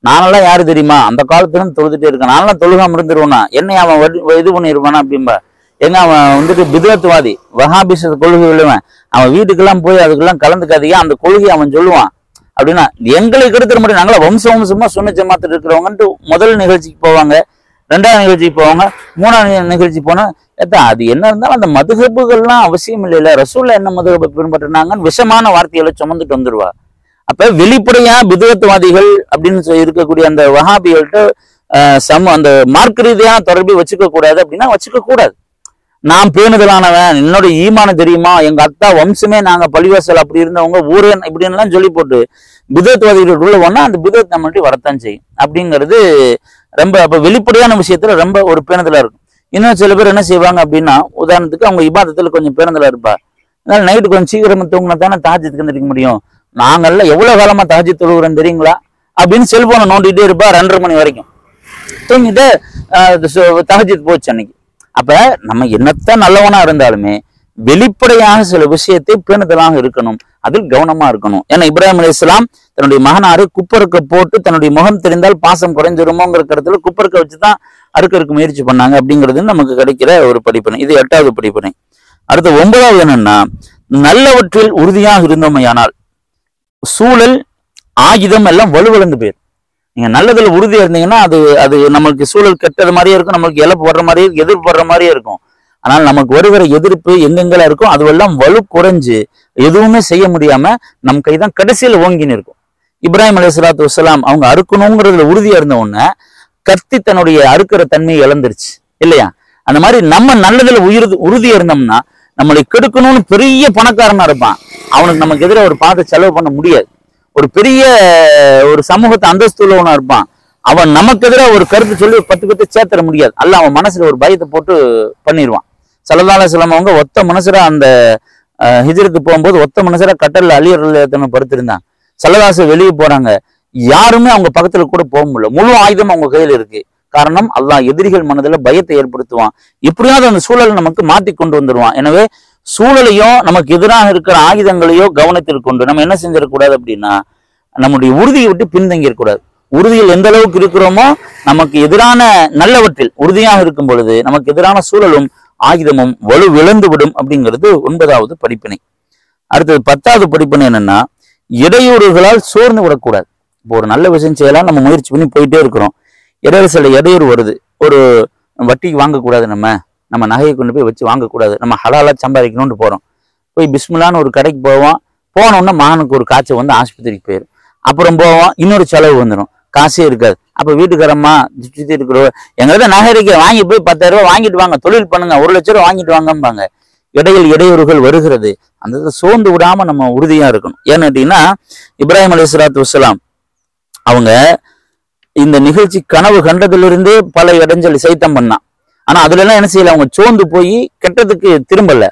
நானெல்லாம் யாரு தெரியுமா, அந்த காலத்துல இருந்து தொழுதுட்டே இருக்கேன், நானெல்லாம் தொழுகாம இருந்துருவானா, என்னை அவன் இது பண்ணிருவானா அப்படின்பா. எங்க அவன் பித்அத்வாதி, வஹாபிஸ் கொள்கை உள்ளவன், அவன் வீட்டுக்கெல்லாம் போய் அதுக்கெல்லாம் கலந்துக்காதீங்க, அந்த கொள்கையை அவன் சொல்லுவான் அப்படின்னா எங்களுக்கு எடுத்துட முடியும். நாங்களா வம்சமா சொன்ன ஜமாத்துல இருக்கிறவங்கன்ட்டு முதல் நிகழ்ச்சிக்கு போவாங்க, 2வது நிகழ்ச்சிக்கு போவாங்க, 3வது நிகழ்ச்சி போனா அது என்ன இருந்தாலும் அந்த மதுஹபுகள்லாம் அவசியம் இல்லைல்ல, ரசூல்ல என்ன மதுஹபை பின்பற்றினாங்கன்னு விஷமான வார்த்தைகளை சுமந்துட்டு வந்துடுவா. அப்ப வெளிப்படையா பித்அத்வாதிகள் அப்படின்னு இருக்கக்கூடிய அந்த வஹாபிகள்கிட்ட அந்த மார்க்க ரீதியான தொடர்பை வச்சுக்க கூடாது அப்படின்னா வச்சுக்க கூடாது. நான் பேணுதலானவன், என்னோட ஈமான தெரியுமா, எங்க அத்தா வம்சமே நாங்க பள்ளிவாசல் அப்படி இருந்தவங்க ஊரே இப்படின்லாம் சொல்லி போட்டு பித்அத்வாதிகளுக்குள்ள போனா அந்த பித்அத் நம்மள்ட்ட வரத்தான் செய்யும். அப்படிங்கிறது ரொம்ப அப்ப வெளிப்படையான விஷயத்துல ரொம்ப ஒரு பேணுதலா இருக்கும். இன்னும் சில பேர் என்ன செய்வாங்க அப்படின்னா, உதாரணத்துக்கு அவங்க இபாதத்துல கொஞ்சம் பேணுதலா இருப்பா, அதனால நைட்டு கொஞ்சம் சீக்கிரமா தூங்கினா தானே தஹஜ்ஜுதுக்கு எந்திரிக்க முடியும், நாங்கெல்லாம் எவ்வளவு காலமா தஹஜ்ஜுத் தொழுகிறோம் தெரியுங்களா அப்படின்னு செல்போனை நோண்டிட்டே இருப்பா 2:30 மணி வரைக்கும் தூங்கிட்டு தஹஜ்ஜுத் போச்சு அன்னைக்கு. அப்ப நம்ம என்னத்தான் நல்லவனா இருந்தாலுமே வெளிப்படையாக சில விஷயத்தை பேணுதலாக இருக்கணும், அதில் கவனமா இருக்கணும். ஏன்னா இப்ராஹிம் அலைஹிஸ்ஸலாம் தன்னுடைய மகனாரு குப்பருக்க போட்டு தன்னுடைய முகம் தெரிந்தால் பாசம் குறைஞ்சிருமோங்கிற கருத்துல குப்பருக்க வச்சுதான் அறுக்கறதுக்கு முயற்சி பண்ணாங்க அப்படிங்கிறது நமக்கு கிடைக்கிற ஒரு படிப்பினை. இது 8வது படிப்பினை. அடுத்து 9வது என்னன்னா, நல்லவற்றில் உறுதியாக இருந்தோமையானால் சூழல் ஆயுதம் எல்லாம் வலுவிழந்து போயிடும். நீங்க நல்லதுல உறுதியா இருந்தீங்கன்னா அது நம்மளுக்கு சூழல் கெட்டது மாதிரியே இருக்கும், நம்மளுக்கு இழப்பு வர்ற மாதிரியே எதிர்ப்பு வர்ற மாதிரியே இருக்கும். ஆனால் நமக்கு வருகிற எதிர்ப்பு எங்கெங்கெல்லாம் இருக்கும் அதுவெல்லாம் வலு குறைஞ்சு எதுவுமே செய்ய முடியாம நம் கைதான் கடைசியில ஓங்கின்னு இருக்கும். இப்ராஹிம் அலைஹிஸ்ஸலாத்து வஸ்ஸலாம் அவங்க அறுக்கணுங்கிறதுல உறுதியா இருந்த உடனே கத்தி தன்னுடைய அறுக்கிற தன்மையை இழந்துருச்சு இல்லையா. அந்த மாதிரி நம்ம நல்லதுல உறுதியா இருந்தோம்னா நம்மளை கெடுக்கணும்னு பெரிய பணக்காரனா இருப்பான், அவனுக்கு நமக்கு எதிராக ஒரு பணத்தை செலவு பண்ண முடியாது. ஒரு பெரிய ஒரு சமூகத்தை அந்தஸ்து உள்ளவனா இருப்பான், அவன் நமக்கு எதிராக ஒரு கருத்து சொல்லி 10 பேர்த்தை சேர்த்துட முடியாது. அல்ல அவன் மனசுல ஒரு பயத்தை போட்டு பண்ணிடுவான். ஸல்லல்லாஹு அலைஹி வஸல்லம் அவங்க ஒத்த மனசுரா அந்த ஹிஜ்ரத்து போகும்போது ஒத்த மனசுரா கட்டல்ல அலி ரலியல்லாஹு படுத்திருந்தாங்க. ஸல்லல்லாஹு அலைஹி வெளியே போறாங்க, யாருமே அவங்க பக்கத்துல கூட போக முடியல, முழு ஆயுதம் அவங்க கையில இருக்கு. காரணம், அல்லாஹ் எதிரிகள் மனதுல பயத்தை ஏற்படுத்துவான், எப்படியாவது அந்த சூழலை நமக்கு மாத்தி கொண்டு வந்துடுவான். எனவே சூழலையும் நமக்கு எதிராக இருக்கிற ஆயுதங்களையோ கவனத்தில் கொண்டு நம்ம என்ன செஞ்சிடக்கூடாது அப்படின்னா நம்முடைய உறுதியை விட்டு பின்தங்கிடக்கூடாது. உறுதியில் எந்த அளவுக்கு இருக்கிறோமோ நமக்கு எதிரான நல்லவற்றில் உறுதியாக இருக்கும் பொழுது நமக்கு எதிரான சூழலும் ஆயுதமும் வலு விழுந்து விடும் அப்படிங்கிறது 9வது படிப்பினை. அடுத்தது 10வது படிப்பினை என்னன்னா, இடையூறுகளால் சோர்ந்து விடக்கூடாது. இப்போ ஒரு நல்ல விஷயம் செய்யலாம், நம்ம முயற்சி பண்ணி போயிட்டே இருக்கிறோம், இடையில சில இடையூறு வருது. ஒரு வட்டிக்கு வாங்கக்கூடாது, நம்ம நகையை கொண்டு போய் வச்சு வாங்கக்கூடாது, நம்ம ஹலாலா சம்பாதிக்கணும்னு போறோம். போய் பிஸ்மில்லான்னு ஒரு கடைக்கு போனோம்னா மகனுக்கு ஒரு காய்ச்சல் வந்து ஆஸ்பத்திரிக்கு போயிடும். அப்புறம் போவோம், இன்னொரு செலவு வந்துடும், காசே இருக்காது. அப்ப வீட்டுக்காரம்மா சுற்றி இருக்கிற எங்கள்கிட்ட நகை இருக்க வாங்கி போய் 10,000 ரூபாய் வாங்கிட்டு வாங்க, தொழில் பண்ணுங்க, 1 லட்சம் ரூபாய் வாங்கிட்டு வாங்கம்பாங்க. இடையில் இடையூறுகள் வருகிறது, அந்த சோர்ந்து விடாம நம்ம உறுதியா இருக்கணும். ஏன்னு கேட்டீங்கன்னா, இப்ராஹிம் அலைஹிஸ்ஸலாத்து வஸ்ஸலாம் அவங்க இந்த நிகழ்ச்சி கனவு கண்டதிலிருந்தே பல இடைஞ்சல் சைத்தம் பண்ணான். ஆனா அதுல எல்லாம் என்ன செய்யல, அவங்க சோர்ந்து போய் கெட்டதுக்கு திரும்பல.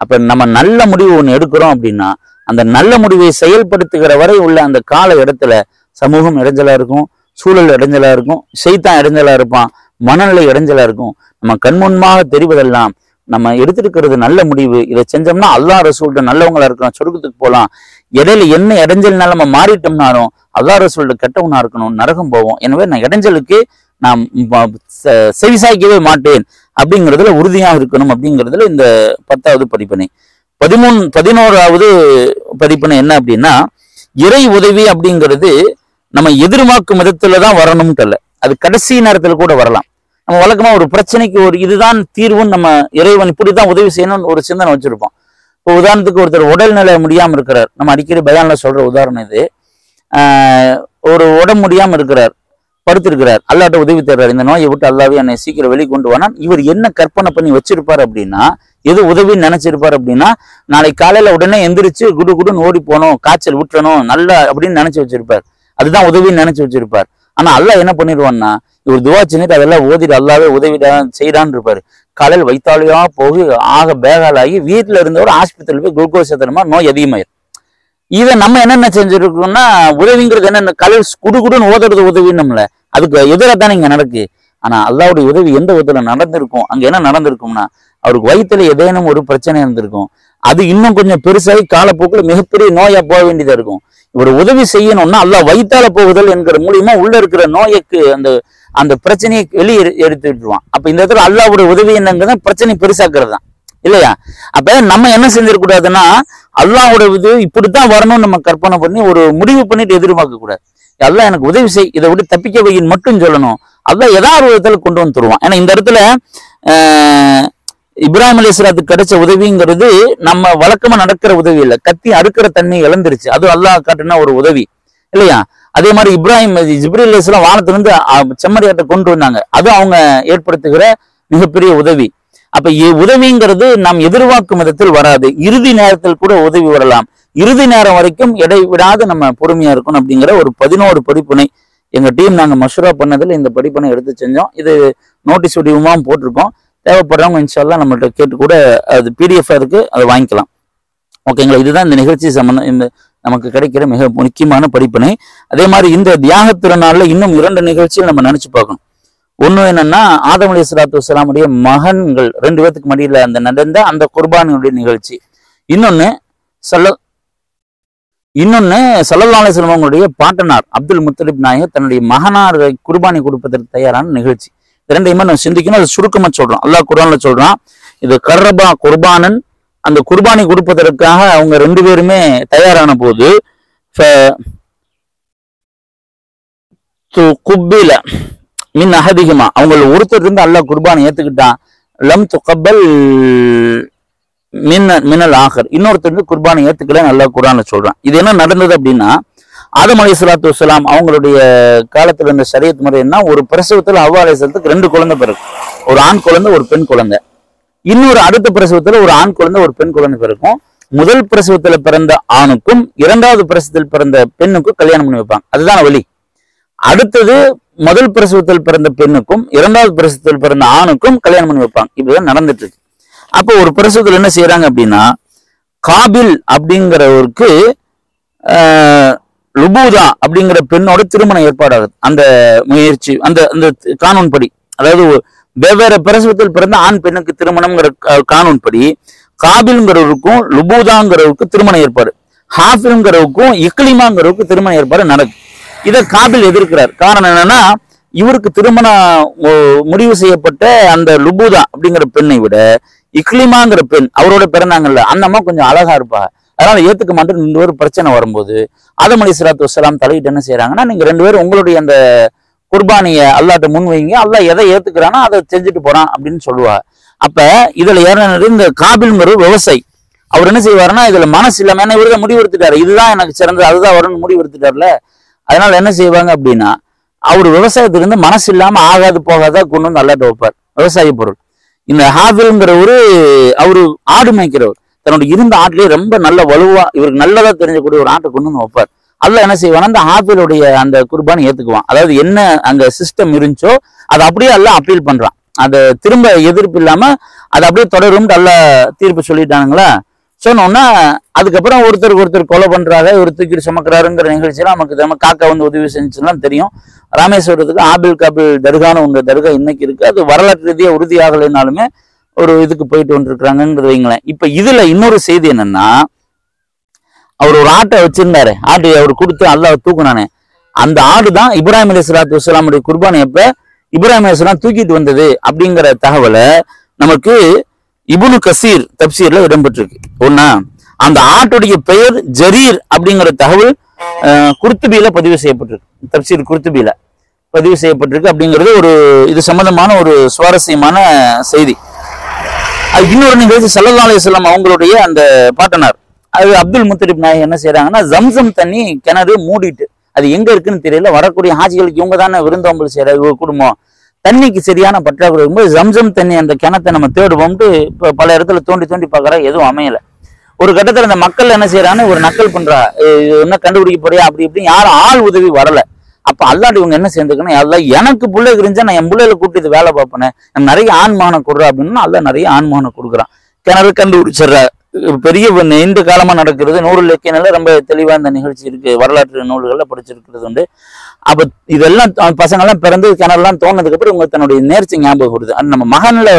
அப்ப நம்ம நல்ல முடிவு ஒண்ணு எடுக்கிறோம் அப்படின்னா அந்த நல்ல முடிவை செயல்படுத்துகிற வரை உள்ள அந்த கால இடத்துல சமூகம் இடைஞ்சலா இருக்கும், சூழல் இடைஞ்சலா இருக்கும், சைத்தான் இடைஞ்சலா இருப்பான், மனநிலை இடைஞ்சலா இருக்கும். நம்ம கண்முன்பாக தெரிவதெல்லாம் நம்ம எடுத்திருக்கிறது நல்ல முடிவு, இதை செஞ்சோம்னா அல்லாஹ் ரசூல்கிட்ட நல்லவங்களா இருக்கலாம், சொர்க்கத்துக்கு போகலாம். இடையில என்ன இடைஞ்சல்னால நம்ம மாறிட்டோம்னாலும் அல்லாஹ் ரசூல்கிட்ட கெட்டவனா இருக்கணும், நரகம் போவோம். எனவே நான் இடைஞ்சலுக்கு நான் செவிசாய்க்கவே மாட்டேன் அப்படிங்கிறதுல உறுதியாக இருக்கணும். அப்படிங்கிறதுல இந்த 10வது படிப்பினை. 11வது படிப்பினை என்ன அப்படின்னா, இறை உதவி அப்படிங்கிறது நம்ம எதிர்பார்க்கும் விதத்துலதான் வரணும்ட்டு இல்ல, அது கடைசி நேரத்துல கூட வரலாம். நம்ம வழக்கமா ஒரு பிரச்சனைக்கு ஒரு இதுதான் தீர்வுன்னு நம்ம இறைவன் இப்படிதான் உதவி செய்யணும்னு ஒரு சிந்தனை வச்சிருப்போம். இப்போ உதாரணத்துக்கு ஒருத்தர் உடல்நிலை முடியாம இருக்கிறார், நம்ம அடிக்கடி பயான்ல சொல்ற உதாரணம் இது. ஒரு உடம்பு முடியாம இருக்கிறார், படுத்திருக்கிறார், அல்லாட்ட உதவி தர்றாரு, இந்த நோயை விட்டு அல்லாவே என்னை சீக்கிரம் வெளியே கொண்டு வானா. இவர் என்ன கற்பனை பண்ணி வச்சிருப்பார் அப்படின்னா, எது உதவின்னு நினைச்சிருப்பார் அப்படின்னா, நாளைக்கு காலையில உடனே எந்திரிச்சு குடுன்னு ஓடி போகணும், காய்ச்சல் விட்டுறணும் நல்லா அப்படின்னு நினைச்சு வச்சிருப்பார். அதுதான் உதவின்னு நினைச்சு வச்சிருப்பார். ஆனா அல்லாஹ் என்ன பண்ணிடுவான்னா, இவர் துவா செஞ்சுட்டு அதெல்லாம் ஓதிட்டு அல்லாவே உதவிடா செய்யறான்னு இருப்பாரு. காலையில் வைத்தாலையா போய் ஆக பேகாலாகி வீட்டுல இருந்தவர் ஆஸ்பத்திரியில் போய் குளுக்கோஸ் ஏற்றுற நோய் அதிகமாயிரும். இதை நம்ம என்னென்ன செஞ்சிருக்கோம்னா, உதவிங்கிறது என்னென்ன காலையில் குடுன்னு ஓதுறது உதவின்னு அதுக்கு எதிராக தானே இங்க நடக்கு. ஆனா அல்லாவுடைய உதவி எந்த விதத்துல நடந்திருக்கும், அங்க என்ன நடந்திருக்கும்னா, அவருக்கு வயிற்றுல ஏதேனும் ஒரு பிரச்சனை இருந்திருக்கும், அது இன்னும் கொஞ்சம் பெருசாகி காலப்போக்கில் மிகப்பெரிய நோயா போக வேண்டியதா இருக்கும். இவர் உதவி செய்யணும்னா அல்லாஹ் வைத்தால போகுதல் என்கிற மூலியமா உள்ள இருக்கிற நோய்க்கு அந்த பிரச்சனையை வெளியே எடுத்து விட்டுருவான். அப்ப இந்த இடத்துல அல்லாஹ்வுடைய உதவி என்னங்கிறத பிரச்சனை பெருசாக்குறது தான் இல்லையா. அப்ப நம்ம என்ன செஞ்சிடக்கூடாதுன்னா, அல்லாஹ்வுடைய உதவி இப்படித்தான் வரணும்னு நம்ம கற்பனை பண்ணி ஒரு முடிவு பண்ணிட்டு எதிர்பார்க்க கூடாது. அல்லாஹ் எனக்கு உதவி செய், இதை விட்டு தப்பிக்க வையின்னு மட்டும் சொல்லணும். அல்லாஹ் ஏதாவது ஒரு விதத்துல கொண்டு வந்து தருவான். ஏன்னா இந்த இடத்துல இப்ராஹிம் அலைஹிஸ்ஸலாத்துக்கு கிடைச்ச உதவிங்கிறது நம்ம வழக்கமா நடக்கிற உதவி இல்லை, கத்தி அறுக்கிற தன்மை இழந்துருச்சு, அது அல்லாஹ் காட்டுனா ஒரு உதவி இல்லையா. அதே மாதிரி ஜிப்ரீல் அலைஹிஸ்ஸலாம் வானத்திலிருந்து செம்மறியாட்டை கொண்டு வந்தாங்க, அது அவங்க ஏற்படுத்துகிற மிகப்பெரிய உதவி. அப்ப உதவிங்கிறது நாம் எதிர்பார்க்கும் விதத்தில் வராது, இறுதி நேரத்தில் கூட உதவி வரலாம். இறுதி நேரம் வரைக்கும் இடைவிடாது நம்ம பொறுமையா இருக்கணும். அப்படிங்கிற ஒரு 11 படிப்பினை எங்க டீம் நாங்க மஷூரா பண்ணதில் இந்த படிப்பினை எடுத்து செஞ்சோம். இது நோட்டீஸ் வடிவமாகவும் போட்டிருக்கோம். தேவைப்படுறவங்க இன்ஷால்லா நம்மள்ட்ட கேட்டு கூட அது PDF இருக்கு, அதை வாங்கிக்கலாம். ஓகேங்களா. இதுதான் இந்த நிகழ்ச்சி சம்பந்தம் இந்த நமக்கு கிடைக்கிற மிக முக்கியமான படிப்பினை. அதே மாதிரி இந்த தியாக திருநாள்ல இன்னும் 2 நிகழ்ச்சிகள் நம்ம நினைச்சு பார்க்கணும். ஒண்ணு என்னன்னா, ஆதம் அலைஹிஸ்ஸலாத்து வஸ்ஸலாமுடைய மகன்கள் 2 பேத்துக்கு மடியில அந்த நடந்த அந்த குர்பானியுடைய நிகழ்ச்சி. இன்னொன்னு ஸல்லல்லாஹு அலைஹி வஸல்லம் அவங்களுடைய பாட்டனார் அப்துல் முத்தலிப் நாயகர் தன்னுடைய மகனாரை குர்பானி கொடுப்பதற்கு தயாரான நிகழ்ச்சி. இரண்டையுமே நம்ம சிந்திக்கணும். அது சுருக்கமா சொல்றோம். அல்லாஹ் குர்ஆன்ல சொல்றான், இது கர்ரபா குர்பானன், அந்த குர்பானி கொடுப்பதற்காக அவங்க 2 பேருமே தயாரான போது குப்பில மின் அஹதிஹிமா, அவங்கள ஒருத்தர் இருந்து அல்லாஹ் குர்பானி ஏத்துக்கிட்டான். லம் துகப்பல் மினல் ஆகர், இன்னொருத்தர் இருந்து குர்பானி ஏத்துக்கலன்னு அல்லாஹ் குர்ஆன்ல சொல்றான். இது என்ன நடந்தது அப்படின்னா, ஆதம் அலைஹிஸ்ஸலாத்து வஸ்ஸலாம் அவங்களுடைய காலத்துல இருந்த ஷரியத் முறை என்ன, ஒரு பிரசவத்துல ஹவ்வா அலைஹிஸ்ஸலாத்துக்கு 2 குழந்தை பிறக்கும், ஒரு ஆண் குழந்தை ஒரு பெண் குழந்தை. இன்னொரு அடுத்த பிரசவத்துல ஒரு ஆண் குழந்தை ஒரு பெண் குழந்தை பிறக்கும். முதல் பிரசவத்துல பிறந்த ஆணுக்கும் 2வது பிரசவத்தில் பிறந்த பெண்ணுக்கும் கல்யாணம் பண்ணி வைப்பாங்க, அதுதான் வழி. அடுத்தது முதல் பிரசவத்தில் பிறந்த பெண்ணுக்கும் 2வது பிரசவத்தில் பிறந்த ஆணுக்கும் கல்யாணம் பண்ணி வைப்பாங்க. இப்படிதான் நடந்துட்டு இருக்கு. அப்போ ஒரு பிரசவத்தில் என்ன செய்யறாங்க அப்படின்னா, காபில் அப்படிங்கிறவருக்கு லுபூதா அப்படிங்கிற பெண்ணோட திருமணம் ஏற்பாடாகுது. அந்த முயற்சி அந்த கானூன் படி, அதாவது வெவ்வேறு பிரசவத்தில் பிறந்த ஆண் பெண்ணுக்கு திருமணம்ங்கிற கானூன் படி காபில்ங்கிறவருக்கும் லுபூதாங்கிறவருக்கும் திருமண ஏற்பாடு, ஹாஃபில்ங்கிறவருக்கும் இக்லிமாங்கிறவருக்கு திருமண ஏற்பாடு நடக்கு. இதை காபில் எதிர்க்கிறார். காரணம் என்னன்னா, இவருக்கு திருமணம் முடிவு செய்யப்பட்ட அந்த லுபூதா அப்படிங்கிற பெண்ணை விட இக்லிமாங்கிற பெண் அவரோட பிறந்தாங்கல்ல, அந்த அம்மா கொஞ்சம் அழகா இருப்பாங்க, அதனால ஏத்துக்க மாட்டேன். 2 பேரும் பிரச்சனை வரும்போது ஆதம் அலைஹிஸ்ஸலாத்து வஸ்ஸலாம் தலையிட்டு என்ன செய்யறாங்கன்னா, நீங்க 2 பேரும் உங்களுடைய அந்த குர்பானிய அல்லாஹ்ட்ட முன் வைங்க, அல்லாஹ் எதை ஏத்துக்கிறானோ அதை செஞ்சுட்டு போறான் அப்படின்னு சொல்லுவா. அப்ப இதுல ஏறினது இந்த காபில்ங்கிற விவசாயி. அவர் என்ன செய்வாருன்னா, இதுல மனசு இல்லாம என்ன இவருதான் முடிவெடுத்துட்டாரு, இதுதான் எனக்கு சிறந்தது அதுதான் வரும்னு முடிவெடுத்துட்டார்ல. அதனால என்ன செய்வாங்க அப்படின்னா, அவர் விவசாயத்திலிருந்து மனசு இல்லாம ஆகாது போகாதா கொண்டு வந்து அல்லாஹ்ட்ட வைப்பார் விவசாய பொருள். இந்த ஹாஃபில்ங்கிறவரு அவரு ஆடு மேய்க்கிறவர், தன்னோட இருந்த ஆட்டிலேயே ரொம்ப நல்ல வலுவா இவருக்கு நல்லதா தெரிஞ்சக்கூடிய ஒரு ஆட்டை கொண்டு வந்து வைப்பார். அல்லாஹ் என்ன செய்வானா, அந்த ஹாஃபிலுடைய அந்த குர்பானை ஏத்துக்குவான். அதாவது என்ன அங்க சிஸ்டம் இருந்துச்சோ அதை அப்படியே அல்லாஹ் அப்பீல் பண்றான். அதை திரும்ப எதிர்ப்பு இல்லாம அதை அப்படியே தொடரும் அல்லாஹ் தீர்ப்பு சொல்லிட்டானுங்களா. சொன்னோம்னா அதுக்கப்புறம் ஒருத்தருக்கு ஒருத்தர் கொலை பண்றாங்க, ஒரு தூக்கிட்டு சுமக்கிறாருங்கிற நிகழ்ச்சியெல்லாம் நமக்கு காக்கா வந்து உதவி செஞ்சுலாம் தெரியும். ராமேஸ்வரத்துக்கு ஆபில் காபில் தர்கான்னு உங்க தர்கா இன்னைக்கு இருக்கு. அது வரலாற்று ரீதியா உறுதியாகலைனாலுமே ஒரு இதுக்கு போயிட்டு வந்துருக்காங்கிறது வைங்களேன். இப்ப இதுல இன்னொரு செய்தி என்னன்னா, அவர் ஒரு ஆட்டை வச்சிருந்தாரு, ஆட்டை அவர் கொடுத்து அல்லாஹ் தூக்குனானே, அந்த ஆடு தான் இப்ராஹிம் அலைஹிஸ்ஸலாத்து வஸ்ஸலாமுடைய குர்பானை எப்ப இப்ராஹிம் அலைஹிஸ்ஸலாம் தூக்கிட்டு வந்தது அப்படிங்கிற தகவலை நமக்கு இப்னு கசீர் தப்சீர்ல இடம்பெற்றிருக்கு. ஒன்னா அந்த ஆட்டுடைய பெயர் ஜரீர் அப்படிங்கிற தகவல் குர்துபியில பதிவு செய்யப்பட்டிருக்கு, தப்சீர் குர்துபியில பதிவு செய்யப்பட்டிருக்கு. அப்படிங்கிறது ஒரு இது சம்பந்தமான ஒரு சுவாரஸ்யமான செய்தி. அது இன்னொரு நிகழ்ச்சி ஸல்லல்லாஹு அலைஹி வஸல்லம் அவங்களுடைய அந்த பாட்டனார் அது அப்துல் முத்தலிப் நாயகம் என்ன செய்யறாங்கன்னா, ஜம்சம் தண்ணி கிணறு மூடிட்டு, அது எங்க இருக்குன்னு தெரியல, வரக்கூடிய ஹாஜிகளுக்கு இவங்க தானே விருந்தோம்பல் செய்யற இவங்க குடும்பம், தண்ணிக்கு சரியான பற்றாக்குறை இருக்கும்போது ஜம்சம் தண்ணி அந்த கிணத்தை நம்ம தேடுவோம்ட்டு இப்போ பல இடத்துல தோண்டி தோண்டி பார்க்குறா, எதுவும் அமையல. ஒரு கட்டத்தில் அந்த மக்கள் என்ன செய்யறான்னு ஒரு நக்கல் பண்றா, என்ன கண்டுபிடிக்க போறியா அப்படி இப்படி, யாரும் ஆள் உதவி வரல. அப்ப அல்லாஹ் இவங்க என்ன செஞ்சுக்கணும், அல்லாஹ் எனக்கு பிள்ளை இருந்துச்சா நான் என் பிள்ளைகளை கூட்டிட்டு வேலை பார்ப்பேன், நான் நிறைய ஆண்மகனை கொடுறா அப்படின்னா அல்லாஹ் நிறைய ஆண்மகனை கொடுக்குறான். கிணறு கண்டுபிடிச்சிடுற பெரிய நீண்ட காலமா நடக்கிறது. 100 இலக்கியங்கள ரொம்ப தெளிவா இந்த நிகழ்ச்சி இருக்கு, வரலாற்று நூல்கள்ல படிச்சிருக்கிறது உண்டு. அப்ப இதெல்லாம் பசங்கள்லாம் பிறந்து கிணறுலாம் தோணுனதுக்கு அப்புறம் இவங்க தன்னுடைய நேர்ச்சி ஞாபகம் வருது. அது நம்ம மகன்ல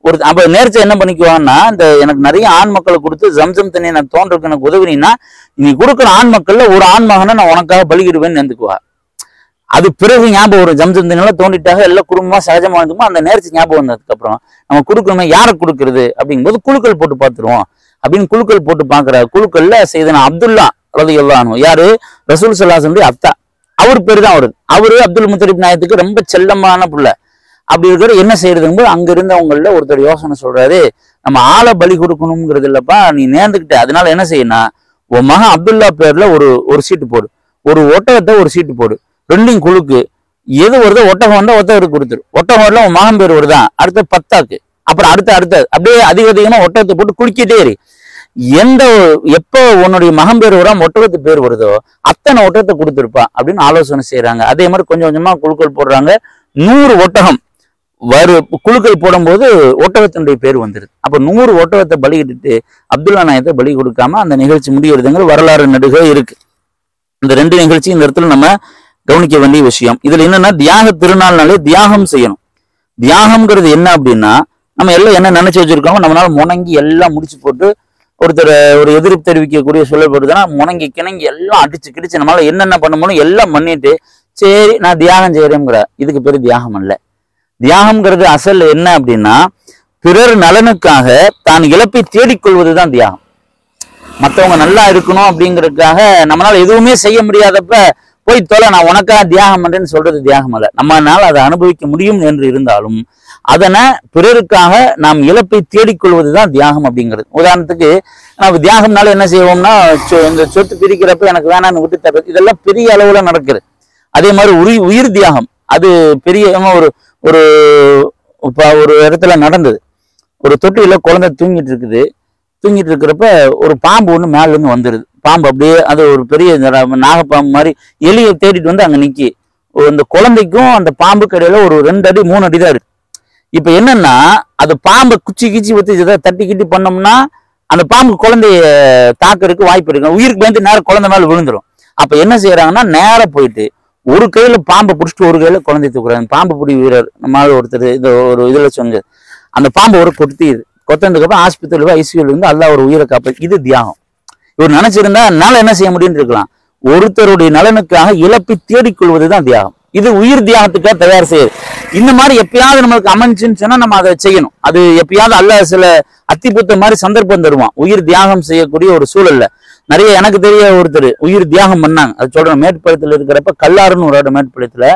ஒரு அப்ப நேர்ச்சி என்ன பண்ணிக்குவான்னா, இந்த எனக்கு நிறைய ஆண் மக்களை கொடுத்து ஜம்சம் தண்ணியை நான் தோன்றதுக்கு எனக்கு உதவினா, நீ கொடுக்குற ஆண் மக்கள்ல ஒரு ஆண் மகனை நான் உனக்காக பலிகிடுவேன்னு நினைக்குவா. அது பிறகு ஞாபகம் வரும், ஜம்சம் தண்ணியெல்லாம் தோண்டிட்டாக எல்லாம் குடும்பமா சகஜமா இருந்துமோ அந்த நேர்ச்சி ஞாபகம் வந்ததுக்கு அப்புறம் நம்ம கொடுக்கணுமே, யாரை கொடுக்கறது அப்படிங்கும்போது குழுக்கள் போட்டு பார்த்துருவோம் அப்படின்னு குழுக்கள் போட்டு பாக்குற. குழுக்கள்ல செய்தனா அப்துல்லா ரலியல்லாஹு அன்ஹு, யாரு ரசூல் ஸல்லல்லாஹு அலைஹி வஸல்லம் அத்தா, அவர் பேரு தான் அவரு அப்துல் முத்தலிப் நாயத்துக்கு ரொம்ப செல்லமான புள்ள. அப்படி இருக்கிற என்ன செய்யறதுங்க, அங்க இருந்தவங்கள ஒருத்தர் யோசனை சொல்றாரு, நம்ம ஆளை பலி கொடுக்கணுங்கிறது இல்லப்பா, நீ நேர்ந்துக்கிட்ட, அதனால என்ன செய்யணும், உன் மகன் அப்துல்லா பேர்ல ஒரு சீட்டு போடு, ஒரு ஒட்டகத்தை ஒரு சீட்டு போடு, ரெண்டையும் குழுக்கு, எது வருதோ ஒட்டகம் வந்தா ஒட்டகத்துக்கு கொடுத்துரு, ஒட்டகம் வரல உன் மகன் பேர் வருதான், அடுத்த 10ஆக்கு, அப்புறம் அடுத்த அப்படியே அதிகமா ஒட்டகத்தை போட்டு குடிக்கிட்டே இரு. எப்ப உன்னுடைய மகன் பேர் வராம ஒட்டகத்து பேர் வருதோ அத்தனை ஒட்டகத்தை கொடுத்துருப்பா அப்படின்னு ஆலோசனை செய்யறாங்க. அதே மாதிரி கொஞ்சம் கொஞ்சமா குழுக்கள் போடுறாங்க. 100 ஒட்டகம் குழுக்கள் போடும்போது ஒட்டகத்தினுடைய பேர் வந்துருது. அப்ப 100 ஒட்டகத்தை பலியிட்டு அப்துல்லா நாயத்தை பலி கொடுக்காம அந்த நிகழ்ச்சி முடிகிறதுங்கிற வரலாறு நடுக இருக்கு. இந்த 2 நிகழ்ச்சி இந்த இடத்துல நம்ம கவனிக்க வேண்டிய விஷயம். இதுல என்னன்னா, தியாக திருநாள்னாலே தியாகம் செய்யணும். தியாகம்ங்கிறது என்ன அப்படின்னா, நம்ம எல்லாம் என்ன நினைச்சு வச்சிருக்கோம், நம்மளால முணங்கி எல்லாம் முடிச்சு போட்டு ஒருத்தர் ஒரு எதிர்ப்பு தெரிவிக்கக்கூடிய சொல்லப்படுதுன்னா முணங்கி கிணங்கி எல்லாம் அடிச்சு கிடிச்சு நம்மளால என்னென்ன பண்ண முடியும் எல்லாம் பண்ணிட்டு சரி நான் தியாகம் செய்யறேங்கிற, இதுக்கு பேரு தியாகம் அல்ல. தியாகம்ங்கிறது அசல் என்ன அப்படின்னா, பிறர் நலனுக்காக தான் இழப்பை தேடிக்கொள்வதுதான் தியாகம். மற்றவங்க நல்லா இருக்கணும் அப்படிங்கிறதுக்காக நம்மளால எதுவுமே செய்ய முடியாதப்ப போய் தொலை நான் உனக்காக தியாகம் பண்றேன்னு சொல்றது தியாகம் அல்ல. நம்மளால அதை அனுபவிக்க முடியும் என்று இருந்தாலும் அதனை பிறருக்காக நாம் இழப்பை தேடிக்கொள்வதுதான் தியாகம் அப்படிங்கிறது. உதாரணத்துக்கு நம்ம தியாகம்னால என்ன செய்வோம்னா, இந்த சொத்து பிரிக்கிறப்ப எனக்கு வேணான்னு விட்டு தர்றது, இதெல்லாம் பெரிய அளவுல நடக்குது. அதே மாதிரி உயிர் தியாகம், அது பெரிய ஒரு ஒரு இடத்துல நடந்தது. ஒரு தொட்டில குழந்தை தூங்கிட்டு இருக்கிறப்ப ஒரு பாம்பு ஒண்ணு மேல இருந்து வந்துருது. பாம்பு அப்படியே அது ஒரு பெரிய நாகப்பாம்பு மாதிரி எலியை தேடிட்டு வந்து அங்க நிக்கி, இந்த குழந்தைக்கும் அந்த பாம்புக்கு இடையில ஒரு 2 அடி 3 அடி தான் இருக்கு. இப்ப என்னன்னா, அது பாம்பை குச்சி வச்சு தட்டி கிட்டி பண்ணோம்னா அந்த பாம்பு குழந்தைய தாக்குறதுக்கு வாய்ப்பு இருக்கு. உயிருக்கு பயந்து நேரம் குழந்தை மேல விழுந்துரும். அப்ப என்ன செய்யறாங்கன்னா, நேரம் போயிட்டு ஒரு கையில பாம்பை பிடிச்சிட்டு ஒரு கையில குழந்தைய தூக்குறாங்க. பாம்பு பிடி வீரர் நம்மளால ஒருத்தர் இந்த ஒரு இதுல சொன்னது, அந்த பாம்பை ஒரு கொத்தனதுக்கு அப்புறம் ஹாஸ்பிட்டல் ஐசியூல இருந்து அல்லாஹ் ஒரு உயிரை காப்பாற்று. இது தியாகம். இவர் நினைச்சிருந்தா என்னால என்ன செய்ய முடியும்னு இருக்கலாம். ஒருத்தருடைய நலனுக்காக இழப்பை தேடிக்கொள்வதுதான் தியாகம். இது உயிர் தியாகத்துக்காக தயார் செய்யுது. இந்த மாதிரி எப்பயாவது நம்மளுக்கு அமைஞ்சுன்னு சொன்னா நம்ம அதை செய்யணும். அது எப்பயாவது அல்லாஹ் சில அத்திபுத்த மாதிரி சந்தர்ப்பம் தருவான். உயிர் தியாகம் செய்யக்கூடிய ஒரு சூழல்ல நிறைய எனக்கு தெரிய ஒருத்தர் உயிர் தியாகம் பண்ணாங்க. அது சொல்றேன், மேட்டுப்பாளையத்துல இருக்கிறப்ப கல்லாறுன்னு ஒரு இடம் மேட்டுப்பாளையத்துல.